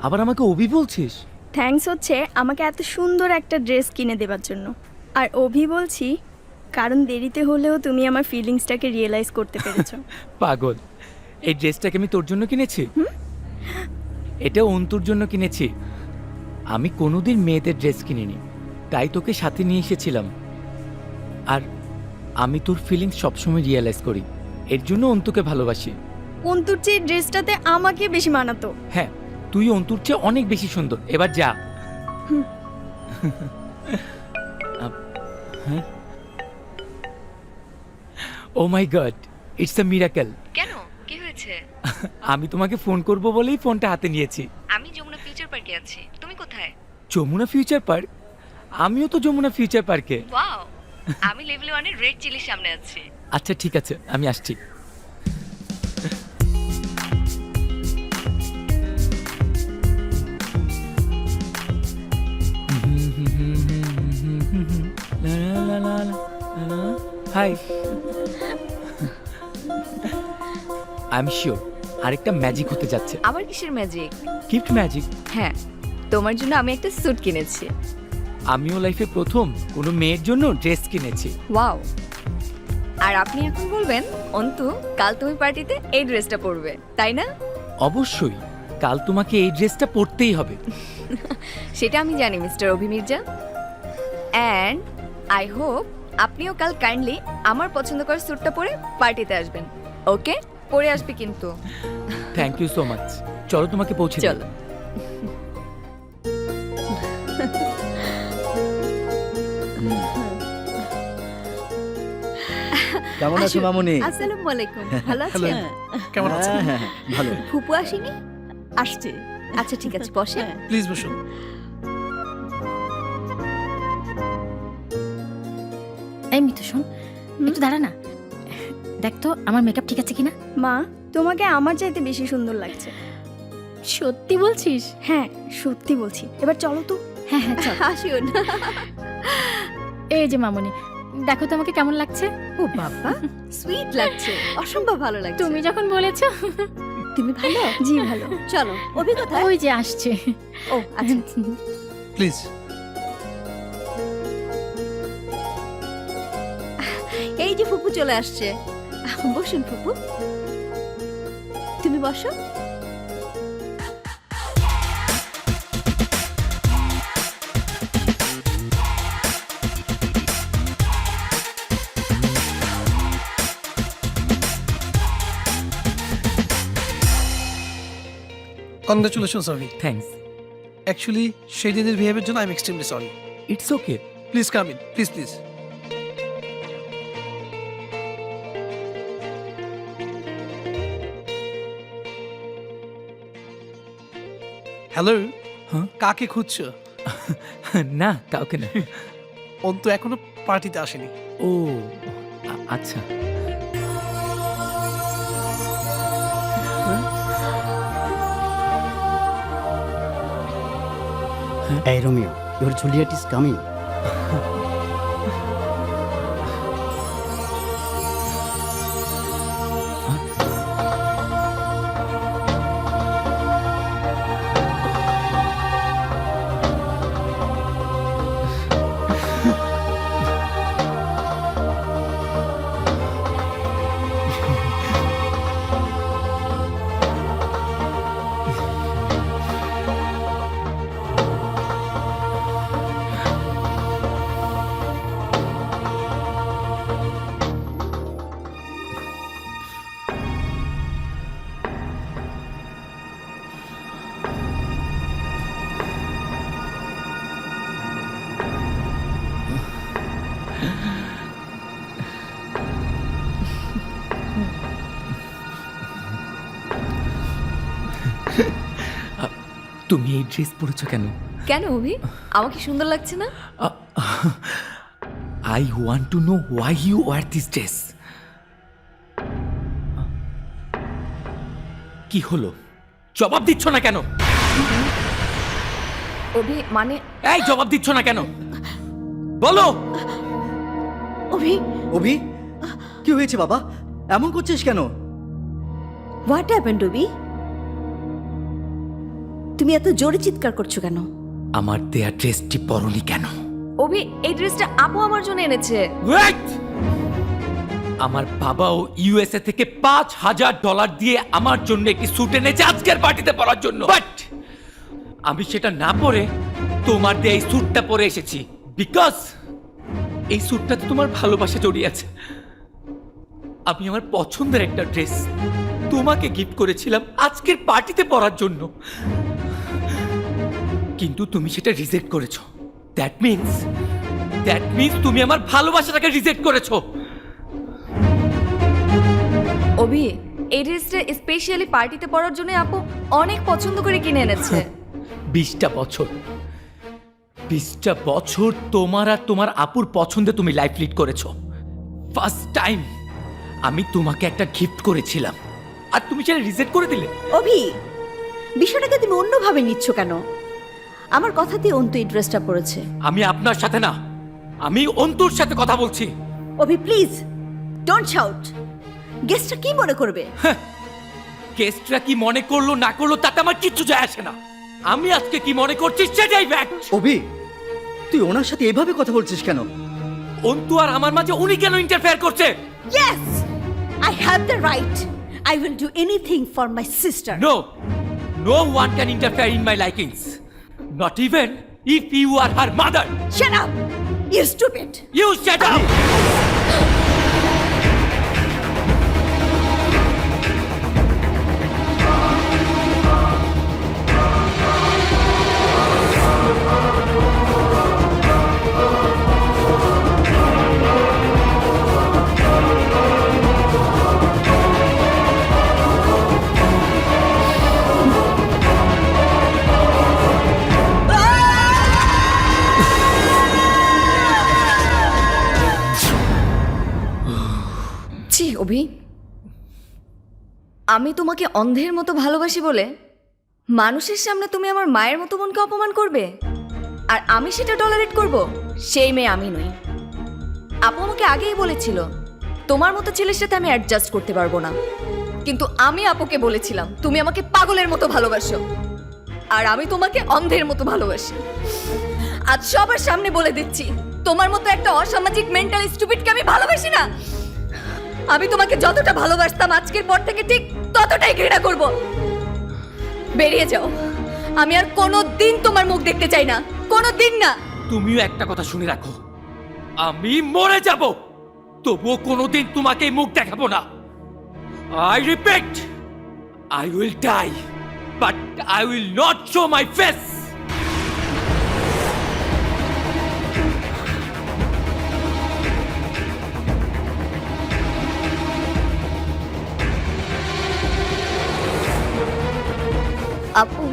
আবার আমাকে অভি বলছিস? থ্যাঙ্কস হচ্ছে আমাকে এত সুন্দর একটা ড্রেস কিনে দেওয়ার জন্য, আর অভি বলছি কারণ দেরিতে হলেও তুমি আমার ফিলিংসটাকে রিয়েলাইজ করতে পেরেছো। পাগল, এই ড্রেসটাকে আমি তোর জন্য কিনেছি? এটা অন্তুর জন্য কিনেছি। আমি কোনোদিন মেয়েদের ড্রেস কিনিনি, তাই তোকে সাথে নিয়ে এসেছিলাম। আর আমি তোর ফিলিংস সবসময় রিয়েলাইজ করি, এর জন্য অন্তুকে ভালোবাসি। অন্তুর চেয়ে ড্রেসটাতে আমাকে বেশি মানাতো। হ্যাঁ, তুই অন্তুর চেয়ে অনেক বেশি সুন্দর। এবার যা। ও মাই গড, ইটস আ মিরাকেল। কেন, কি হয়েছে? আমি তোমাকে ফোন করব বলেই ফোনটা হাতে নিয়েছি। আমি যমুনা ফিউচার পার্কে আছি, তুমি কোথায়? Jamuna future park? আমিও তো যমুনা ফিউচার পার্কে। ওয়াও, আমি লেভেল 1 এর রেড চিলির সামনে আছি। আচ্ছা ঠিক আছে, আমি আসছি। হাই, আই এম শিওর আরেকটা ম্যাজিক হতে যাচ্ছে। আবার কিসের ম্যাজিক? Gift magic. হ্যাঁ, তোমার জন্য আমি একটা স্যুট কিনেছি। আমিও লাইফে প্রথম কোনো মেয়ের জন্য ড্রেস কিনেছি। ওয়াও, আর আপনি এখন বলবেন অন্তু কাল তুমি পার্টিতে এই ড্রেসটা পরবে, তাই না? অবশ্যই, কাল তোমাকে এই ড্রেসটা পরতেই হবে। সেটা আমি জানি mister Abhi Mirza, and I hope আপনিও কাল কাইন্ডলি আমার পছন্দ করা স্যুটটা পরে পার্টিতে আসবেন। ওকে, পরে আসবে কিন্তু। Thank you so much. চলো তোমাকে পৌঁছে দিই। চলো। কেমন আছো মামুনি? আসসালামু আলাইকুম, ভালো হ্যালো, আছেন? কেমন আছেন? হ্যাঁ, ভালো। ফুপু আসেনি? আসছে। আচ্ছা ঠিক আছে, বসে। প্লিজ বসুন। এই মিতু শোন, একটু দাঁড়া না। দেখ তো আমার মেকআপ ঠিক আছে কিনা। মা, তোমাকে আমার চাইতে বেশি সুন্দর লাগছে। সত্যি বলছিস? হ্যাঁ, সত্যি বলছি। এবার চলো তো। হ্যাঁ হ্যাঁ চল। আসুন। এই যে মামুনি, দেখো তো আমাকে কেমন লাগছে। ও বাবা, সুইট লাগছে, অসম্ভব ভালো লাগছে। তুমি যখন বলেছো। তুমি ভালো? জি ভালো। চলো, অভিজ্ঞতা। ওই যে আসছে। ও আচ্ছা, প্লিজ। এই যে ফুপু চলে আসছে। বসুন ফুপু, তুমি বসো। কংগ্রেচুলেশনস অভি। থ্যাঙ্কস। অ্যাকচুয়ালি সেই দিনের বিহেভের জন্য I am extremely sorry. It's okay. Please come in, please please. Hello, হ্যাঁ? কাকে খুঁজছো? না, কাউকে না। অন্তু এখনো পার্টিতে আসেনি। ও আচ্ছা। এই Romeo, your Juliet is coming. তুমি এই ড্রেস পরেছো কেন? কেন অভি, আমাকে সুন্দর লাগছে না? I want to know why you wear this dress. কি হলো, জবাব দিচ্ছ না কেন? অভি মানে এই জবাব দিচ্ছ না কেন? বলো। অভি, অভি, কি হয়েছে বাবা? এমন করছিস কেন? হোয়াট হ্যাপেন্ড রবি? তুমি এত জোরে চিৎকার করছো কেন? আমার দেয়া ড্রেসটি পরনি কেন? অভি, এই ড্রেসটা আপু আমার জন্য এনেছে। Wait! আমার বাবাও ইউএসএ থেকে $5,000 দিয়ে আমার জন্য একটি স্যুট এনেছে আজকের পার্টিতে পরার জন্য, বাট আমি সেটা না পরে তোমার দেয়া এই স্যুটটা পরে এসেছি, বিকজ এই স্যুটটাতে তোমার ভালোবাসা জড়িয়ে আছে। আমি আমার পছন্দের একটা ড্রেস তোমাকে গিফট করেছিলাম আজকের পার্টিতে পরার জন্য, কিন্তু তুমি সেটা রিজেক্ট করেছো। দ্যাট মিন্স তুমি আমার ভালোবাসাটাকে রিজেক্ট করেছো। অভি, এই ড্রেসটা স্পেশালি পার্টিতে পরার জন্য আপু অনেক পছন্দ করে কিনে এনেছে। 20টা বছর তোমার আর তোমার আপুর পছন্দে তুমি লাইফ লিড করেছো। ফার্স্ট টাইম আমি তোমাকে একটা গিফট করেছিলাম আর তুমি সেটা রিজেক্ট করে দিলে। অভি, বিষয়টাকে তুমি অন্যভাবে নিচ্ছ কেন? আমার কথাতে অন্তু এই ড্রেসটা পরেছে। আমি আপনার সাথে না, আমি অন্তুর সাথে কথা বলছি। অভি প্লিজ ডোন্ট শাউট। গেস্টটা কি মনে করবে? কেসটা কি মনে করলো না করলো তাতে আমার কিচ্ছু যায় আসে না। আমি আজকে কি মনে করছি সেটাই ফ্যাক্ট। অভি, তুই ওনার সাথে এভাবে কথা বলছিস কেন? অন্তু আর আমার মাঝে উনি কেন ইন্টারফেয়ার করছে? Yes, I have the right. I will do anything for my sister. No one can interfere in my likings. Not even if you are her mother. Shut up, you stupid. You shut up. ছি অভি, আমি তোমাকে অন্ধের মতো ভালোবাসি বলে মানুষের সামনে তুমি আমার মায়ের মতো বোনকে অপমান করবে, আর আমি সেটা টলারেট করব? সেই মেয়ে আমি নই। আপু আমাকে আগেই বলেছিল তোমার মতো ছেলের সাথে আমি অ্যাডজাস্ট করতে পারবো না, কিন্তু আমি আপুকে বলেছিলাম তুমি আমাকে পাগলের মতো ভালোবাসো, আর আমি তোমাকে অন্ধের মতো ভালোবাসি। আজ সবার সামনে বলে দিচ্ছি, তোমার মতো একটা অসামাজিক মেন্টাল স্টুপিডকে আমি ভালোবাসি না। আমি তোমাকে যতটা ভালোবাসতাম আজকের পর থেকে ঠিক ততটাই ঘৃণা করব। বেরিয়ে যাও, আমি আর কোনোদিন তোমার মুখ দেখতে চাই না, কোনোদিন না। তুমিও একটা কথা শুনে রাখো, আমি মরে যাব তবুও কোনোদিন তোমাকে মুখ দেখাবো না। I repeat, I will die, but I will not show my face. আপু,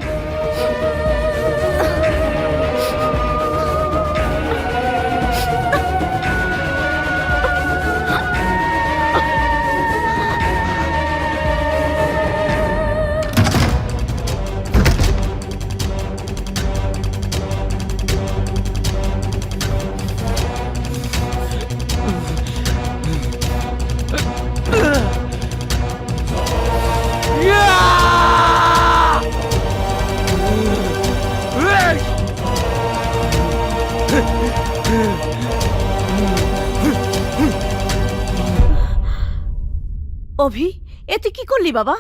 অভি, এ তুই কি করলি বাবা?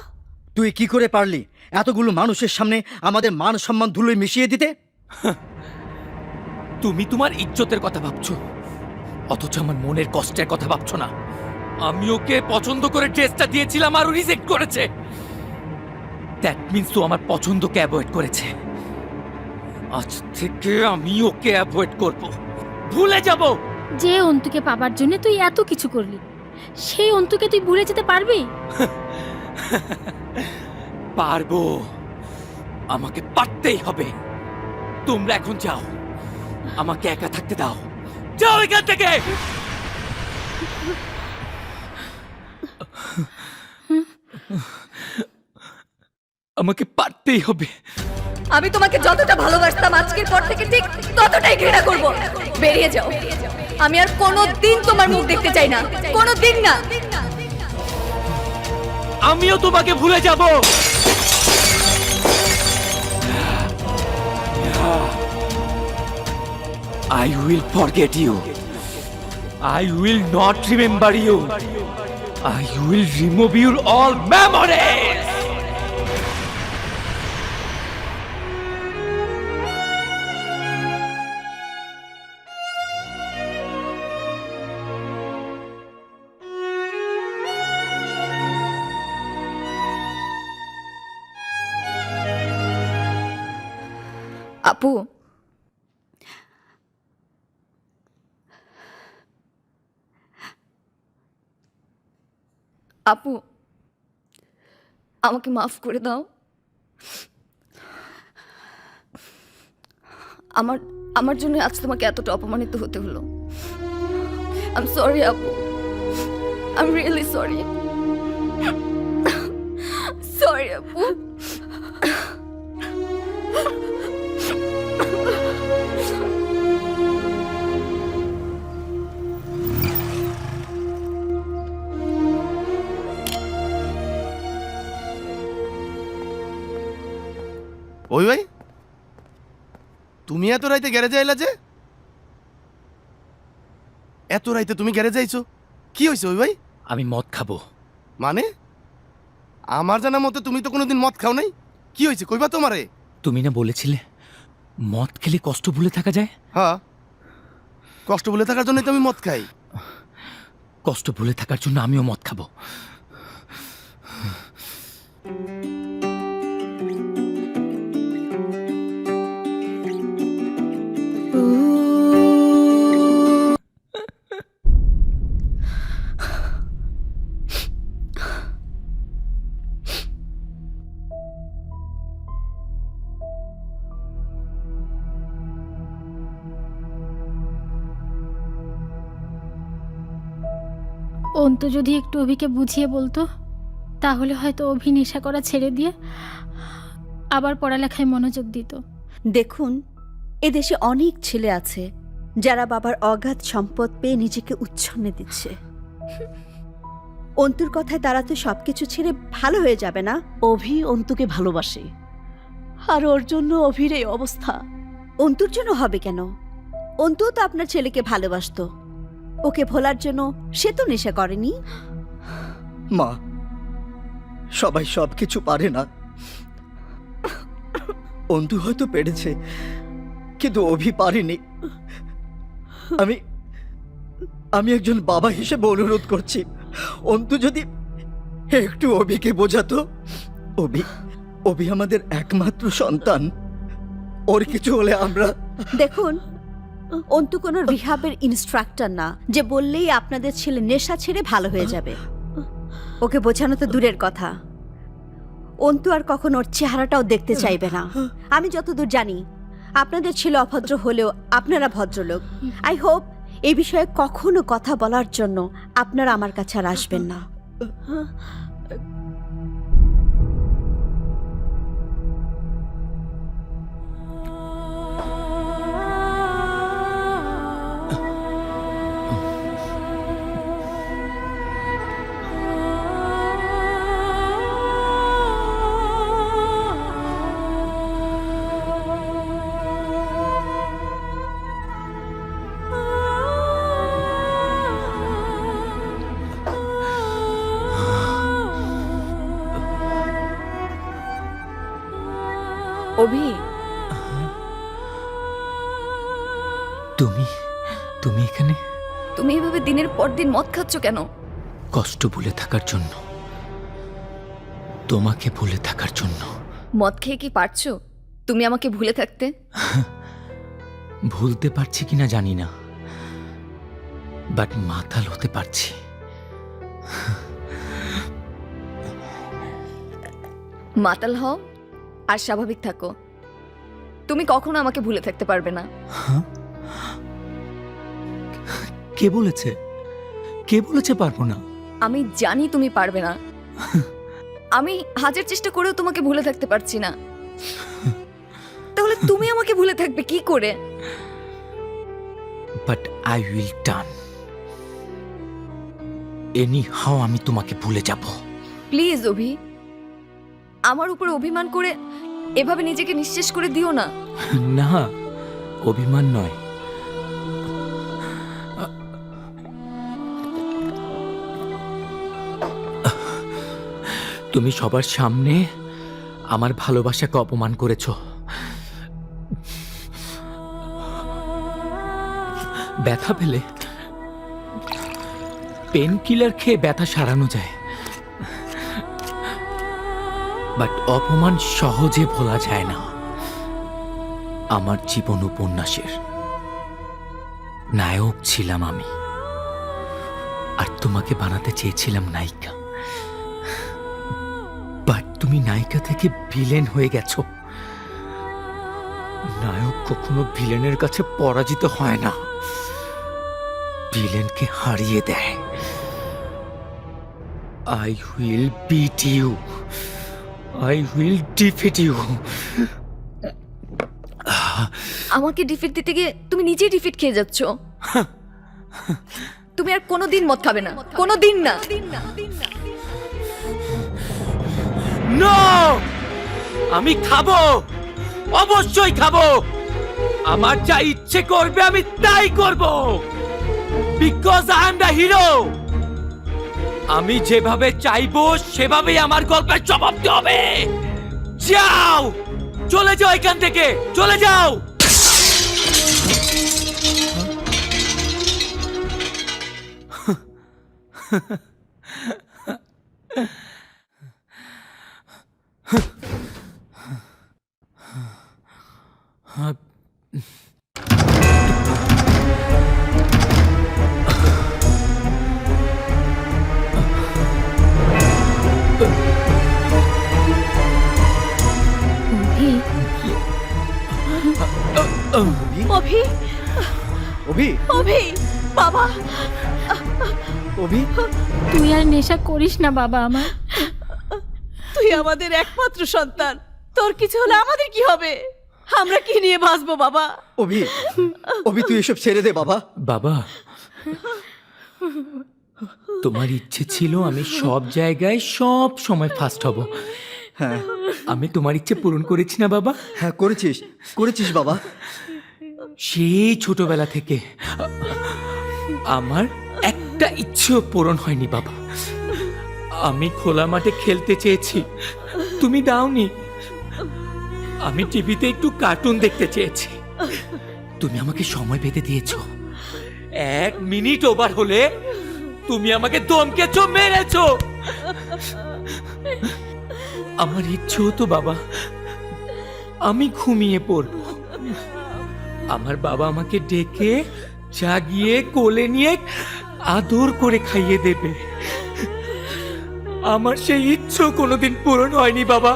তুই কি করে পারলি এতগুলো মানুষের সামনে আমাদের মান সম্মান ধুলোয় মিশিয়ে দিতে? তুমি তোমার ইজ্জতের কথা ভাবছো, অথচ আমার মনের কষ্টের কথা ভাবছো না। আমি ওকে পছন্দ করে ড্রেসটা দিয়েছিলাম আর ও রিজেক্ট করেছে। দ্যাট মিন্স তো আমার পছন্দকে অ্যাভয়েড করেছে। আজ থেকে আমি ওকে অ্যাভয়েড করব, ভুলে যাব। যে অন্তুকে পাবার জন্য তুই এত কিছু করলি, সেই অন্তুকে তুই ভুলে যেতে পারবি? পারবো, আমাকে পারতেই হবে। তোমরা এখন যাও, আমাকে একা থাকতে দাও। যাও এখান থেকে। আমাকে পারতেই হবে। আমি তোমাকে যতটা ভালোবাসতাম আজকের পর থেকে ঠিক ততটাই ঘৃণা করব। বেরিয়ে যাও, আমি আর কোনোদিন তোমার মুখ দেখতে চাই না, কোনোদিন না। আমিও তোমাকে ভুলে যাব। I will forget you. I will not remember you. I will remove your all memories. আপু, আপু আমাকে মাফ করে দাও। আমার জন্য আজ তোমাকে এতটা অপমানিত হতে হলো। I'm sorry আপু, I'm really sorry. Sorry আপু। ওই ভাই, তুমি এত রাইতে গ্যারেজে আইলা যে? এত রাইতে তুমি গ্যারেজে আইছো, কি হয়েছে ওই ভাই? আমি মদ খাবো। মানে আমার জানা মতে তুমি তো কোনোদিন মদ খাও নাই। কি হয়েছে কইবা তোমারে? তুমি না বলেছিলে মদ খেলে কষ্ট ভুলে থাকা যায়? হ্যাঁ, কষ্ট ভুলে থাকার জন্যই তো আমি মদ খাই। কষ্ট ভুলে থাকার জন্য আমিও মদ খাবো। অন্তু যদি একটু অভিকে বুঝিয়ে বলতো, তাহলে হয়তো অভি নেশা করা ছেড়ে দিয়ে আবার পড়ালেখায় মনোযোগ দিত। দেখুন, এদেশে অনেক ছেলে আছে যারা বাবার অগাধ সম্পদ পেয়ে নিজেকে উচ্ছন্নে দিচ্ছে। অন্তুর কথায় তারা তো সবকিছু ছেড়ে ভালো হয়ে যাবে না। অভি অন্তুকে ভালোবাসে, আর ওর জন্য অভির এই অবস্থা। অন্তুর জন্য হবে কেন? অন্তুও তো আপনার ছেলেকে ভালোবাসতো। ওকে ভোলার জন্য সে তো নেশা করেনি। মা, সবাই সবকিছু পারে না। অন্তু হয়তো পেরেছে, কিন্তু অভি পারেনি। আমি একজন বাবা হিসেবে অনুরোধ করছি, অন্তু যদি একটু অভিকে বোঝাতো। অভি আমাদের একমাত্র সন্তান। ওর কিছু হলে আমরা... দেখুন, অন্তু কোনো রিহাবের ইনস্ট্রাক্টর না যে বললেই আপনাদের ছেলে নেশা ছেড়ে ভালো হয়ে যাবে। ওকে বোঝানো তো দূরের কথা, অন্তু আর কখন ওর চেহারাটাও দেখতে চাইবে না। আমি যতদূর জানি আপনাদের ছেলে অভদ্র হলেও আপনারা ভদ্রলোক। আই হোপ এই বিষয়ে কখনো কথা বলার জন্য আপনারা আমার কাছে আর আসবেন না। অভি, তুমি এখানে? তুমি এভাবে দিনের পর দিন মদ খাচ্ছ কেন? কষ্ট ভুলে থাকার জন্য, তোমাকে ভুলে থাকার জন্য। মদ খেয়ে কি পারছো তুমি আমাকে ভুলে থাকতে? ভুলতে পারছি কিনা জানি না, বাট মাতাল হতে পারছি। মাতাল হও আর স্বাভাবিক থাকো, তুমি কখনো আমাকে ভুলে থাকতে পারবে না। কে বলেছে? কে বলেছে পারবো না? আমি জানি তুমি পারবে না। আমি হাজার চেষ্টা করেও তোমাকে ভুলে থাকতে পারছি না। তাহলে তুমি আমাকে ভুলে থাকবে কি করে? But I will done. Anyhow আমি তোমাকে ভুলে যাব। প্লিজ অভি, আমার উপর অভিমান করে এভাবে নিজেকে নিঃশেষ করে দিও না। না, অভিমান নয়। তুমি সবার সামনে আমার ভালোবাসাকে অপমান করেছ। ব্যথা পেলে পেন কিলার খেয়ে ব্যথা সারানো যায়, বাট অপমান সহজে ভোলা যায় না। আমার জীবন উপন্যাসের নায়ক ছিলাম আমি, আর তোমাকে বানাতে চেয়েছিলাম নায়িকা। বাট তুমি নায়িকা থেকে ভিলেন হয়ে গেছো। নায়ক কখনো ভিলেনের কাছে পরাজিত হয় না, ভিলেনকে হারিয়ে দেয়। I will beat you. I will defeat you. আমাকে ডিফিট দিতে গিয়ে তুমি নিজেই ডিফিট খেয়ে যাচ্ছ। তুমি আর কোনোদিন মদ খাবে না, কোনোদিন না। নো, আমি খাবো, অবশ্যই খাবো। আমার যা ইচ্ছে করবে আমি তাই করব, because I am the hero. আমি যেভাবে চাইবো সেভাবেই আমার গল্পের জবাব দিতে হবে। যাও, চলে যাও এখান থেকে, চলে যাও। অভি, অভি, অভি, বাবা, অভি, তুই আর নেশা করিস না বাবা আমার। তুই আমাদের একমাত্র সন্তান, তোর কিছু হলে আমাদের কি হবে? আমরা কি নিয়ে বাঁচবো বাবা? অভি, অভি তুই এসব ছেড়ে দে বাবা। বাবা, তোমার ইচ্ছে ছিল আমি সব জায়গায় সব সময় ফার্স্ট হব। হ্যাঁ, আমি তোমার ইচ্ছে পূরণ করেছি না বাবা? হ্যাঁ করেছিস, করেছিস বাবা। সেই ছোটবেলা থেকে আমার একটা ইচ্ছেও পূরণ হয়নি বাবা। আমি খোলা মাঠে খেলতে চেয়েছি, তুমি দাওনি। আমি টিভিতে একটু কার্টুন দেখতে চেয়েছি, তুমি আমাকে সময় বেঁধে দিয়েছো। 1 মিনিট ওভার হলে তুমি আমাকে ধমকেছো, মেরেছো। আমার ইচ্ছে হতো বাবা আমি ঘুমিয়ে পড়ব, আমার বাবা আমাকে ডেকে জাগিয়ে কোলে নিয়ে আদর করে খাইয়ে দেবে। আমার সেই ইচ্ছেও কোনোদিন পূরণ হয়নি বাবা,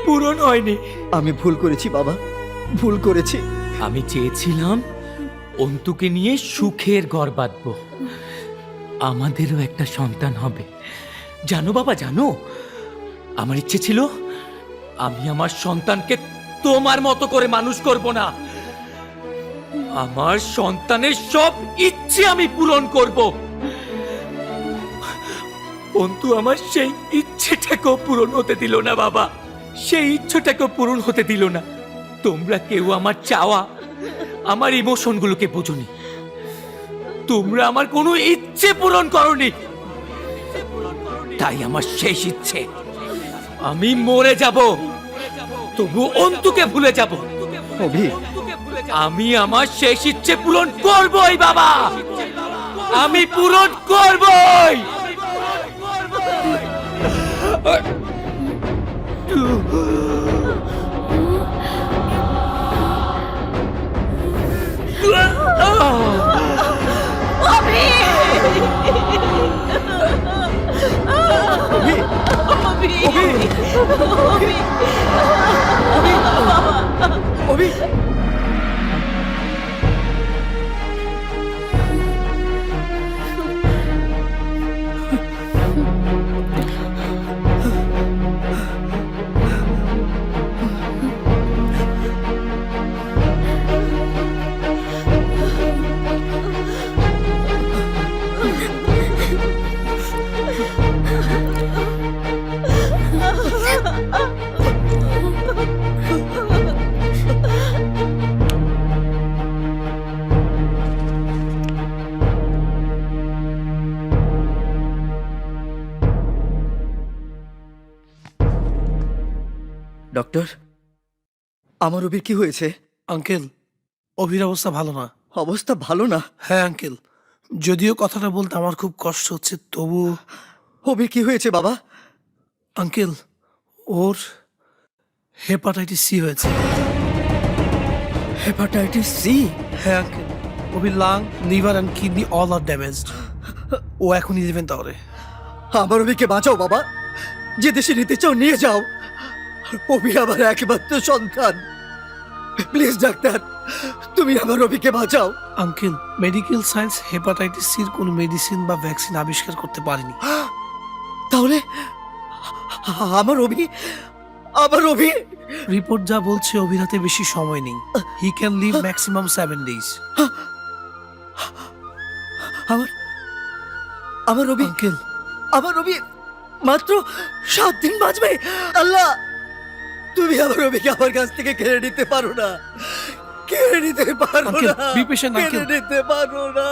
পূরণ হয়নি। আমি ভুল করেছি বাবা, ভুল করেছি। আমি চেয়েছিলাম অন্তুকে নিয়ে সুখের ঘর বাঁধবো, আমাদেরও একটা সন্তান হবে। জানো বাবা, জানো আমার ইচ্ছে ছিল আমি আমার সন্তানকে তোমার মতো করে মানুষ করব না, আমার সন্তানের সব ইচ্ছে আমি পূরণ করব। অন্তু আমার সেই ইচ্ছেটাকেও পূরণ হতে দিল না বাবা, সেই ইচ্ছেটাকেও পূরণ হতে দিল না। তোমরা কেউ আমার চাওয়া, আমার ইমোশনগুলোকে বোঝোনি, তোমরা আমার কোনো ইচ্ছে পূরণ করনি। তাই আমার শেষ ইচ্ছে আমি মরে যাব, তবু অন্তুকে ভুলে যাব। অভি, আমি আমার শেষ ইচ্ছে পূরণ করবই বাবা, আমি পূরণ করবই। অভি, ডক্টর, আমার অভির কি হয়েছে? আঙ্কেল, অভির অবস্থা ভালো না। অবস্থা ভালো না? হ্যাঁ আঙ্কেল, যদিও কথাটা বলতে আমার খুব কষ্ট হচ্ছে, তবু। অভির কি হয়েছে বাবা? আঙ্কেল, ওর হেপাটাইটিস সি হয়েছে। Hepatitis C? হ্যাঁ আঙ্কেল, অভির lung, liver and kidney all are damaged. ও এখন 11 টাওয়ারে। আমার অভিকে বাঁচাও বাবা, যে দেশে নিতে চাও নিয়ে যাও। অভি আমার একমাত্র সন্তান। প্লিজ ডাক্তার, তুমি আমার অভিকে বাঁচাও। আঙ্কেল, মেডিকেল সায়েন্স হেপাটাইটিস সির কোনো মেডিসিন বা ভ্যাকসিন আবিষ্কার করতে পারেনি। তাহলে আমার অভি রিপোর্ট যা বলছে অভির হাতে বেশি সময় নেই। He can live maximum 7 days। আমার অভি আঙ্কেল, আমার অভি মাত্র 7 দিন বাঁচবে? আল্লাহ, তুমি আমার অভিকে আমার কাছ থেকে কেড়ে নিতে পারো না, কেড়ে নিতে পারো আঙ্কেল, না, be patient, কেড়ে আঙ্কেল। নিতে পারো না।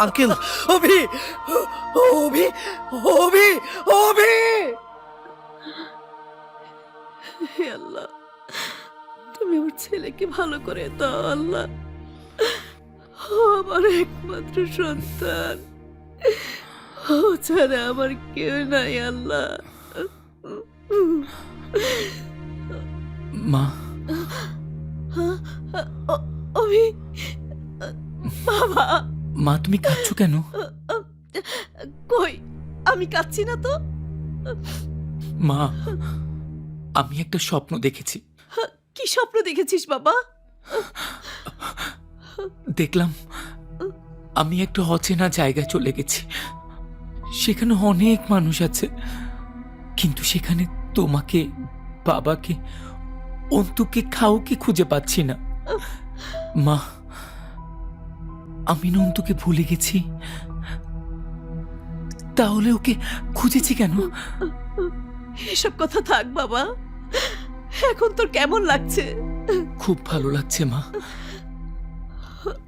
আঙ্কেল, অভি, অভি, অভি, অভি। হে আল্লাহ, তুমি আমার ছেলেকে ভালো করে দাও আল্লাহ। ও আমার একমাত্র সন্তান, ও ছাড়া আমার কেউ নাই আল্লাহ। মা, অভি, বাবা। মা তুমি কাঁদছো কেন? কই, আমি কাঁদছি না তো। মা, আমি একটা স্বপ্ন দেখেছি। কি স্বপ্ন দেখেছিস বাবা? দেখলাম আমি একটা অচেনা জায়গায় চলে গেছি। সেখানে অনেক মানুষ আছে, কিন্তু সেখানে তোমাকে, বাবাকে, অন্তুকে, খাওকে খুঁজে পাচ্ছি না। মা, আমি না অন্তুকে ভুলে গেছি, তাহলে ওকে খুঁজেছি কেন? এসব কথা থাক বাবা, এখন তোর কেমন লাগছে? খুব ভালো লাগছে মা,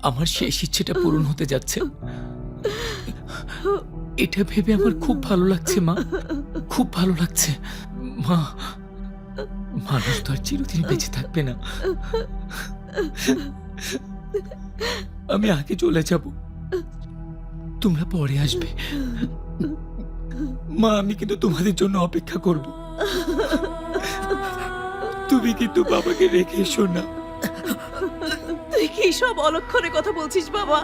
আমার শেষ ইচ্ছেটা পূরণ হতে যাচ্ছে। এটা ভেবে আমার খুব ভালো লাগছে মা, খুব ভালো লাগছে। মা, মানুষ তো আর চিরদিন বেঁচে থাকবে না। আমি আগে চলে যাব, তোমরা পরে আসবে। মা, আমি কিন্তু তোমাদের জন্য অপেক্ষা করব। তুমি কিন্তু বাবাকে রেখে এসো না। তুই কি সব অলক্ষণে কথা বলছিস বাবা?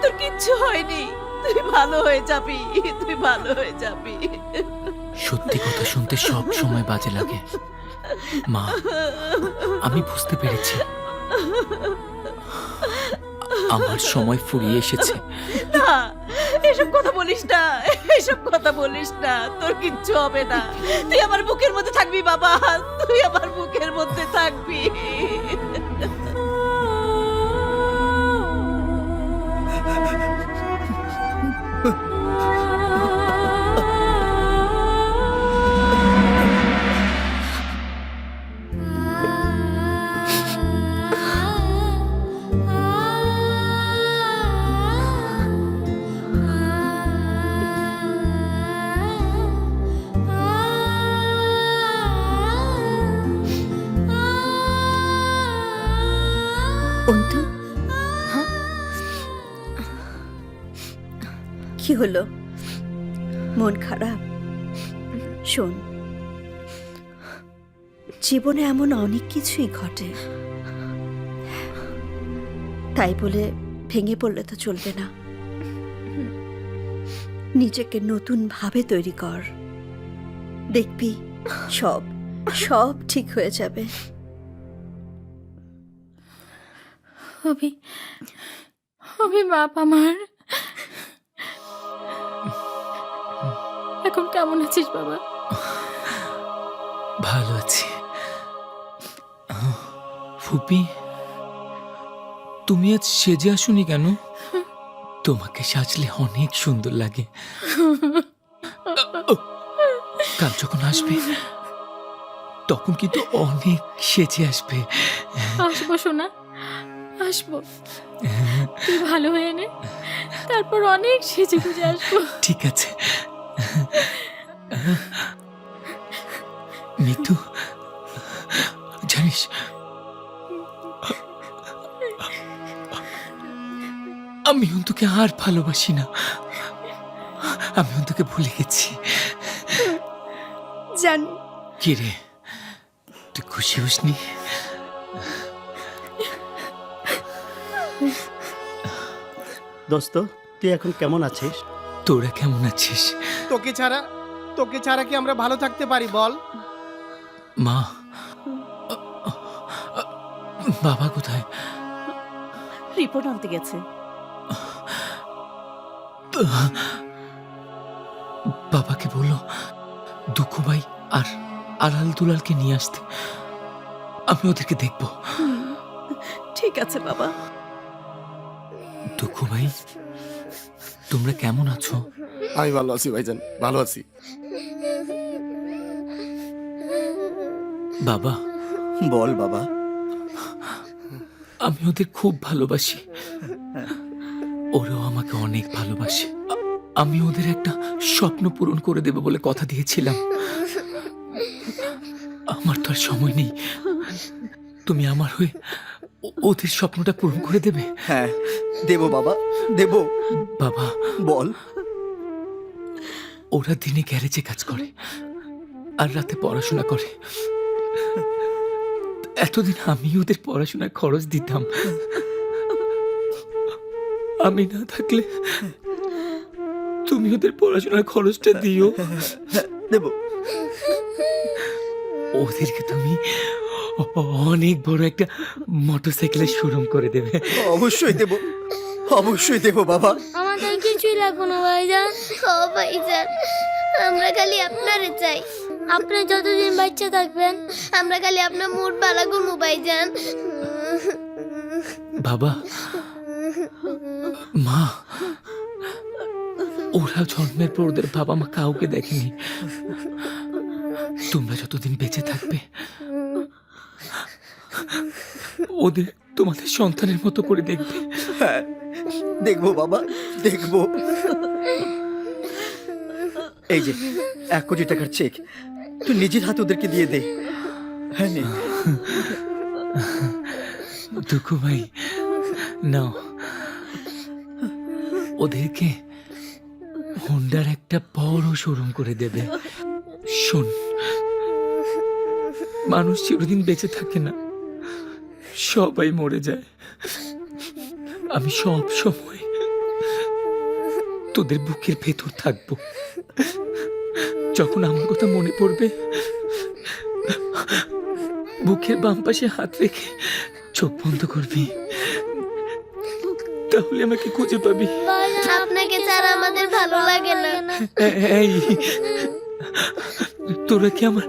তোর কিচ্ছু হয়নি, তুই ভালো হয়ে যাবি, তুই ভালো হয়ে যাবি। সত্যি কথা শুনতে সব সময় বাজে লাগে মা, আমি বুঝতে পেরেছি আমার সময় ফুরিয়ে এসেছে। না, এসব কথা বলিস না, এসব কথা বলিস না, তোর কিচ্ছু হবে না। তুই আমার বুকের মধ্যে থাকবি বাবা, তুই আমার বুকের মধ্যে থাকবি। অন্তু, কি হলো? মন খারাপ? শোন, জীবনে এমন অনেক কিছুই ঘটে, তাই বলে ভেঙে পড়লে তো চলবে না। নিজেকে নতুন ভাবে তৈরি কর, দেখবি সব সব ঠিক হয়ে যাবে। অভি বাপ আমার, এখন কেমন আছিস বাবা? ভালো আছি। ফুপি, তুমি আজ সেজে আসুনি কেন? তোমাকে সাজলে অনেক সুন্দর লাগে। কাল যখন আসবে তখন কিন্তু অনেক সেজে আসবে। আসবো সোনা, আসবো। তুই ভালো হয়ে নে, তারপর অনেক সেজে গুজে আসবো। ঠিক আছে মিতু, জানিস আমি অন্তুকে আর ভালোবাসি না, আমি অন্তুকে ভুলে গেছি। জানি। কি রে, তুই খুশি হসনি? দোস্ত, তুই এখন কেমন আছিস? তোরা কেমন আছিস? তোকে ছাড়া কি আমরা ভালো থাকতে পারি বল? মা, বাবা কোথায়? রিপোর্ট আনতে গেছে। বাবাকে বলো দুঃখু ভাই আর আলাল দুলালকে নিয়ে আসতে, আমি ওদেরকে দেখব। ঠিক আছে বাবা। দুঃখু ভাই, তোমরা কেমন আছো? আমি ভালো আছি ভাইজান, ভালো আছি। বাবা, বল বাবা। আমি ওদের খুব ভালোবাসি, ওরাও আমাকে অনেক ভালোবাসে। আমি ওদের একটা স্বপ্ন পূরণ করে দেব বলে কথা দিয়েছিলাম। আমার তো আর সময় নেই, তুমি আমার হয়ে ওদের স্বপ্নটা পূরণ করে দেবে? হ্যাঁ, দেব বাবা, দেব। বাবা বল। ওরা দিনে গ্যারেজে কাজ করে আর রাতে পড়াশোনা করে। এতদিন আমি ওদের পড়াশোনার খরচ দিতাম, আমি না থাকলে তুমি ওদের পড়াশোনার খরচটা দিও। দেব। ওদেরকে তুমি অনেক বড় একটা মোটরসাইকেলের শোরুম করে দেবে। অবশ্যই দেব, অবশ্যই দেব বাবা। আমাদের কিছুই লাগবে না ভাইজান। ও ভাইজান, আমরা খালি আপনারে চাই। আপনি যতদিন বাচ্চা থাকবেন আমরা খালি আপনার মুড ভালো করবো ভাইজান। বাবা, মা, ওরা জন্মের পর ওদের বাবা মা কাউকে দেখেনি। তোমরা যতদিন বেঁচে থাকবে ওদের তোমাদের সন্তানের মতো করে দেখবে। হ্যাঁ, দেখবো বাবা, দেখবো। এই যে 1 কোটি টাকার চেক, তুই নিজের হাতে ওদেরকে দিয়ে দে। হ্যাঁ নে। দুঃখু ভাই, নাও, ওদেরকে হোন্ডার একটা বড় শোরুম করে দেবে। শোন, মানুষ চিরদিন বেঁচে থাকে না, সবাই মরে যায়। আমি সব সময় তোদের বুকের ভেতর থাকবো। যখন আমার কথা মনে পড়বে বুকের বাম পাশে হাত রেখে চোখ বন্ধ করবি, তাহলে আমাকে খুঁজে পাবি। আপনাকে ছাড়া আমাদের ভালো লাগে না। এই, তোরা কি আমার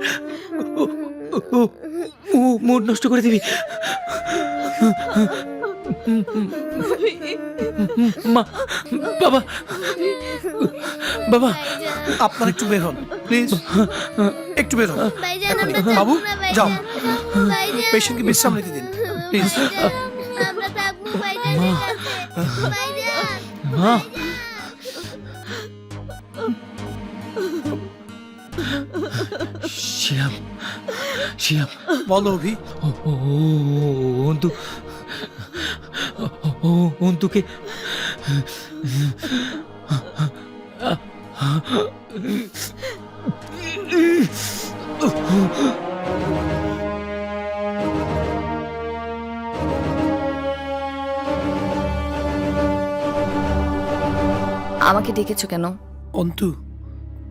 মুড নষ্ট করে দিবি? মা, বাবা, বাবা, আপনার একটু বের হন প্লিজ, একটু বের হন। ভাইজান, এখনই। আমরা বাবু থাকবো না ভাইজান। যাও, ভাইজান, পেশেন্টকে বিশ্রাম নিতে দিন প্লিজ। আমরা থাকবো ভাইজানের কাছে। ভাইজান, মা, শিয়াম, শিয়াম, বলো অভি। অন্তু, অন্তুকে আমাকে ডেকেছো কেন? অন্তু,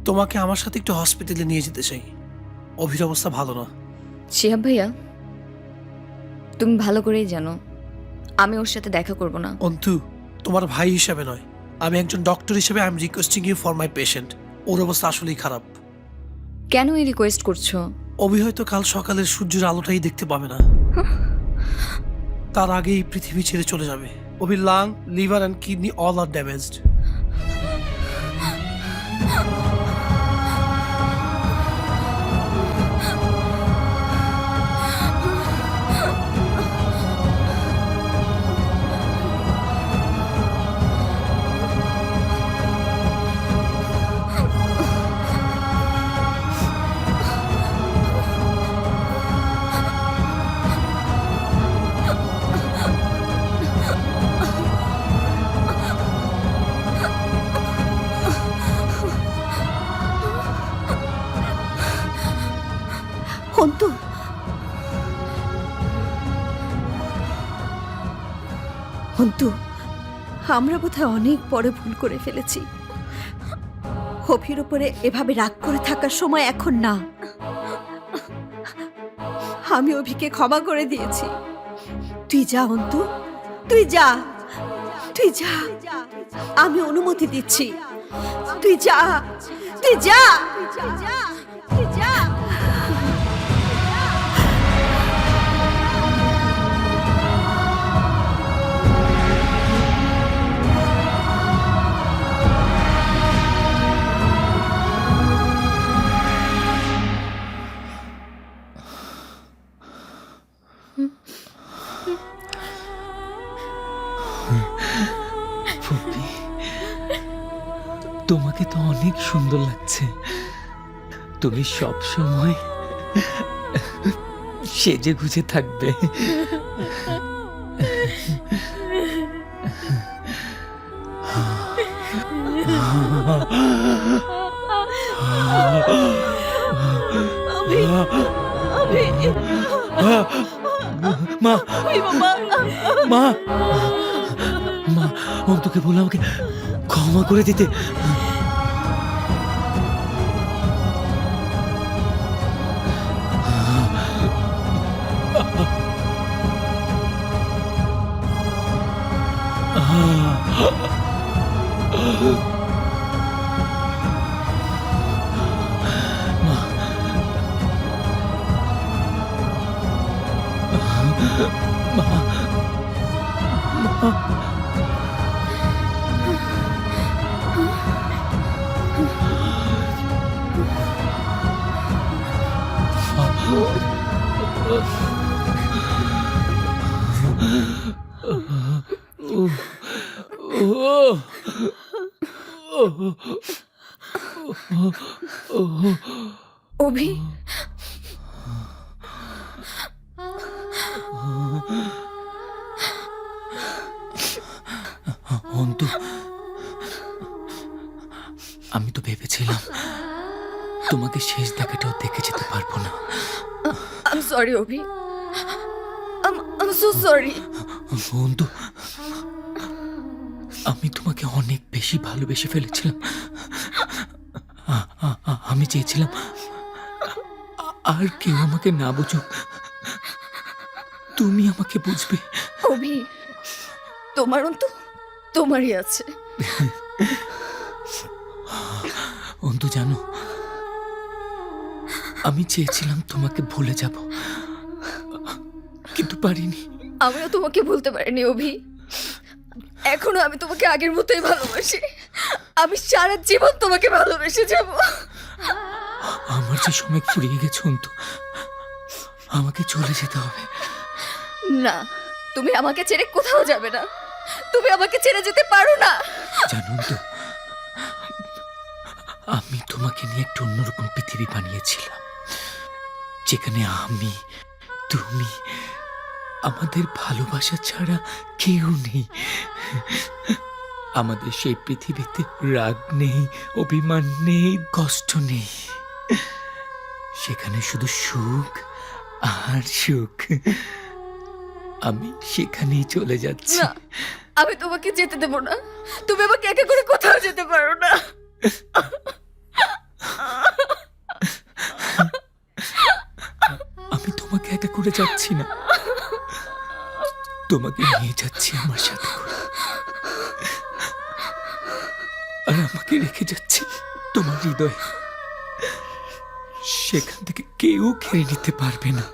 তোমাকে আমার সাথে একটু হসপিটালে নিয়ে যেতে চাই। অভির অবস্থা ভালো না। শিহাব ভাইয়া, তুমি ভালো করেই জানো আমি ওর সাথে দেখা করব না। অন্তু, তোমার ভাই হিসাবে নয়, আমি একজন ডক্টর হিসেবে I am requesting you for my patient. ওর অবস্থা আসলেই খারাপ। কেন এই রিকোয়েস্ট করছো? অভি হয়তো কাল সকালের সূর্যের আলোটাই দেখতে পাবে না, তার আগেই পৃথিবী ছেড়ে চলে যাবে। অভির lung, liver and kidney all are damaged. Antu, Antu, আমরা বোধহয় অনেক বড় ভুল করে ফেলেছি। অভির উপরে এভাবে রাগ করে থাকার সময় এখন না। আমি অভিকে ক্ষমা করে দিয়েছি। তুই যা অন্তু, তুই যা, তুই যা, আমি অনুমতি দিচ্ছি। তুই যা, তুই যা, তুই যা। ফুপি, তোমাকে তো অনেক সুন্দর লাগছে। তুমি সব সময় সেজে গুজে থাকবে। মা, মা, মা, অন্তকে বলে আমাকে ক্ষমা করে দিতে। অভি, অন্তু, আমি তো ভেবেছিলাম তোমাকে শেষ দেখাটাও দেখে যেতে পারবো না। I'm sorry, Abhi. I'm so sorry. Antu, আমি তোমাকে অনেক বেশি ভালোবেসে ফেলেছিলাম। আমি চেয়েছিলাম আর কেউ আমাকে না বুঝুক, তুমি আমাকে বুঝবে। অভি, তোমার অন্তু তোমারই আছে। অন্তু, জানো, আমি চেয়েছিলাম তোমাকে ভুলে যাব, কিন্তু পারিনি। আমিও তোমাকে ভুলতে পারিনি অভি। এখনো আমি তোমাকে আগের মতোই ভালোবাসি। আমি সারা জীবন তোমাকে ভালোবেসে যাব। আমার যে সময় ফুরিয়ে গেছে অন্তু, আমাকে চলে যেতে হবে। না, তুমি আমাকে ছেড়ে কোথাও যাবে না। তুমি আমাকে ছেড়ে যেতে পারো না। জানো অন্তু, আমি তোমাকে নিয়ে একটা অন্যরকম পৃথিবী বানিয়েছিলাম, যেখানে আমি, তুমি, আমাদের ভালোবাসা ছাড়া কেউ নেই। আমাদের সেই পৃথিবীতে রাগ নেই, অভিমান নেই, কষ্ট নেই। সেখানে শুধু সুখ আর সুখ। আমি সেখানেই চলে যাচ্ছি। না, আমি তোমাকে যেতে দেব না। তুমি আমাকে একা করে কোথাও যেতে পারো না। আমি তোমাকে একা করে যাচ্ছি না, তোমাকে নিয়ে যাচ্ছি আমার সাথে করে। আর আমাকে রেখে যাচ্ছি তোমার হৃদয়ে। সেখান থেকে কেউ কেড়ে নিতে পারবে না।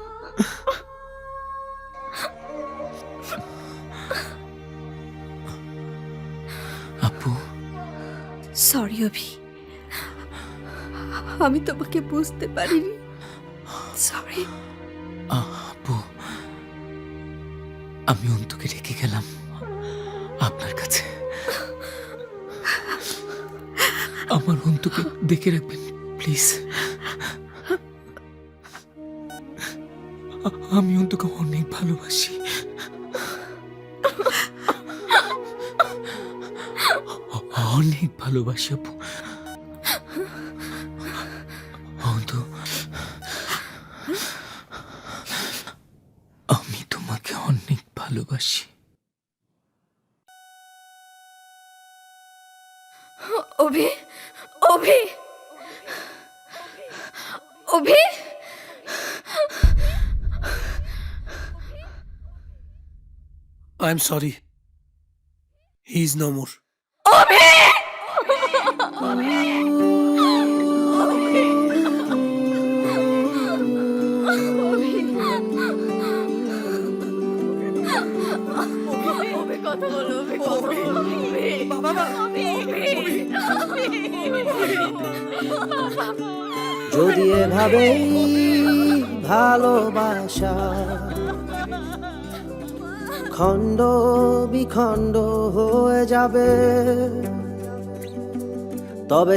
আপু, সরি অভি, আমি তোমাকে বুঝতে পারিনি। সরি। আপু, আমি অন্তুকে রেখে গেলাম আপনার কাছে। আমার অন্তুকে দেখে রাখবেন প্লিজ। আমি অন্তুকে অনেক ভালোবাসি। অনেক ভালোবাসি আপু। অন্তু, ভালোবাসি। Abhi, Abhi, Abhi, I am sorry, he is no more. Abhi! কথা বলো, যদি এভাবেই ভালোবাসা খণ্ড বিখণ্ড হয়ে যাবে তবে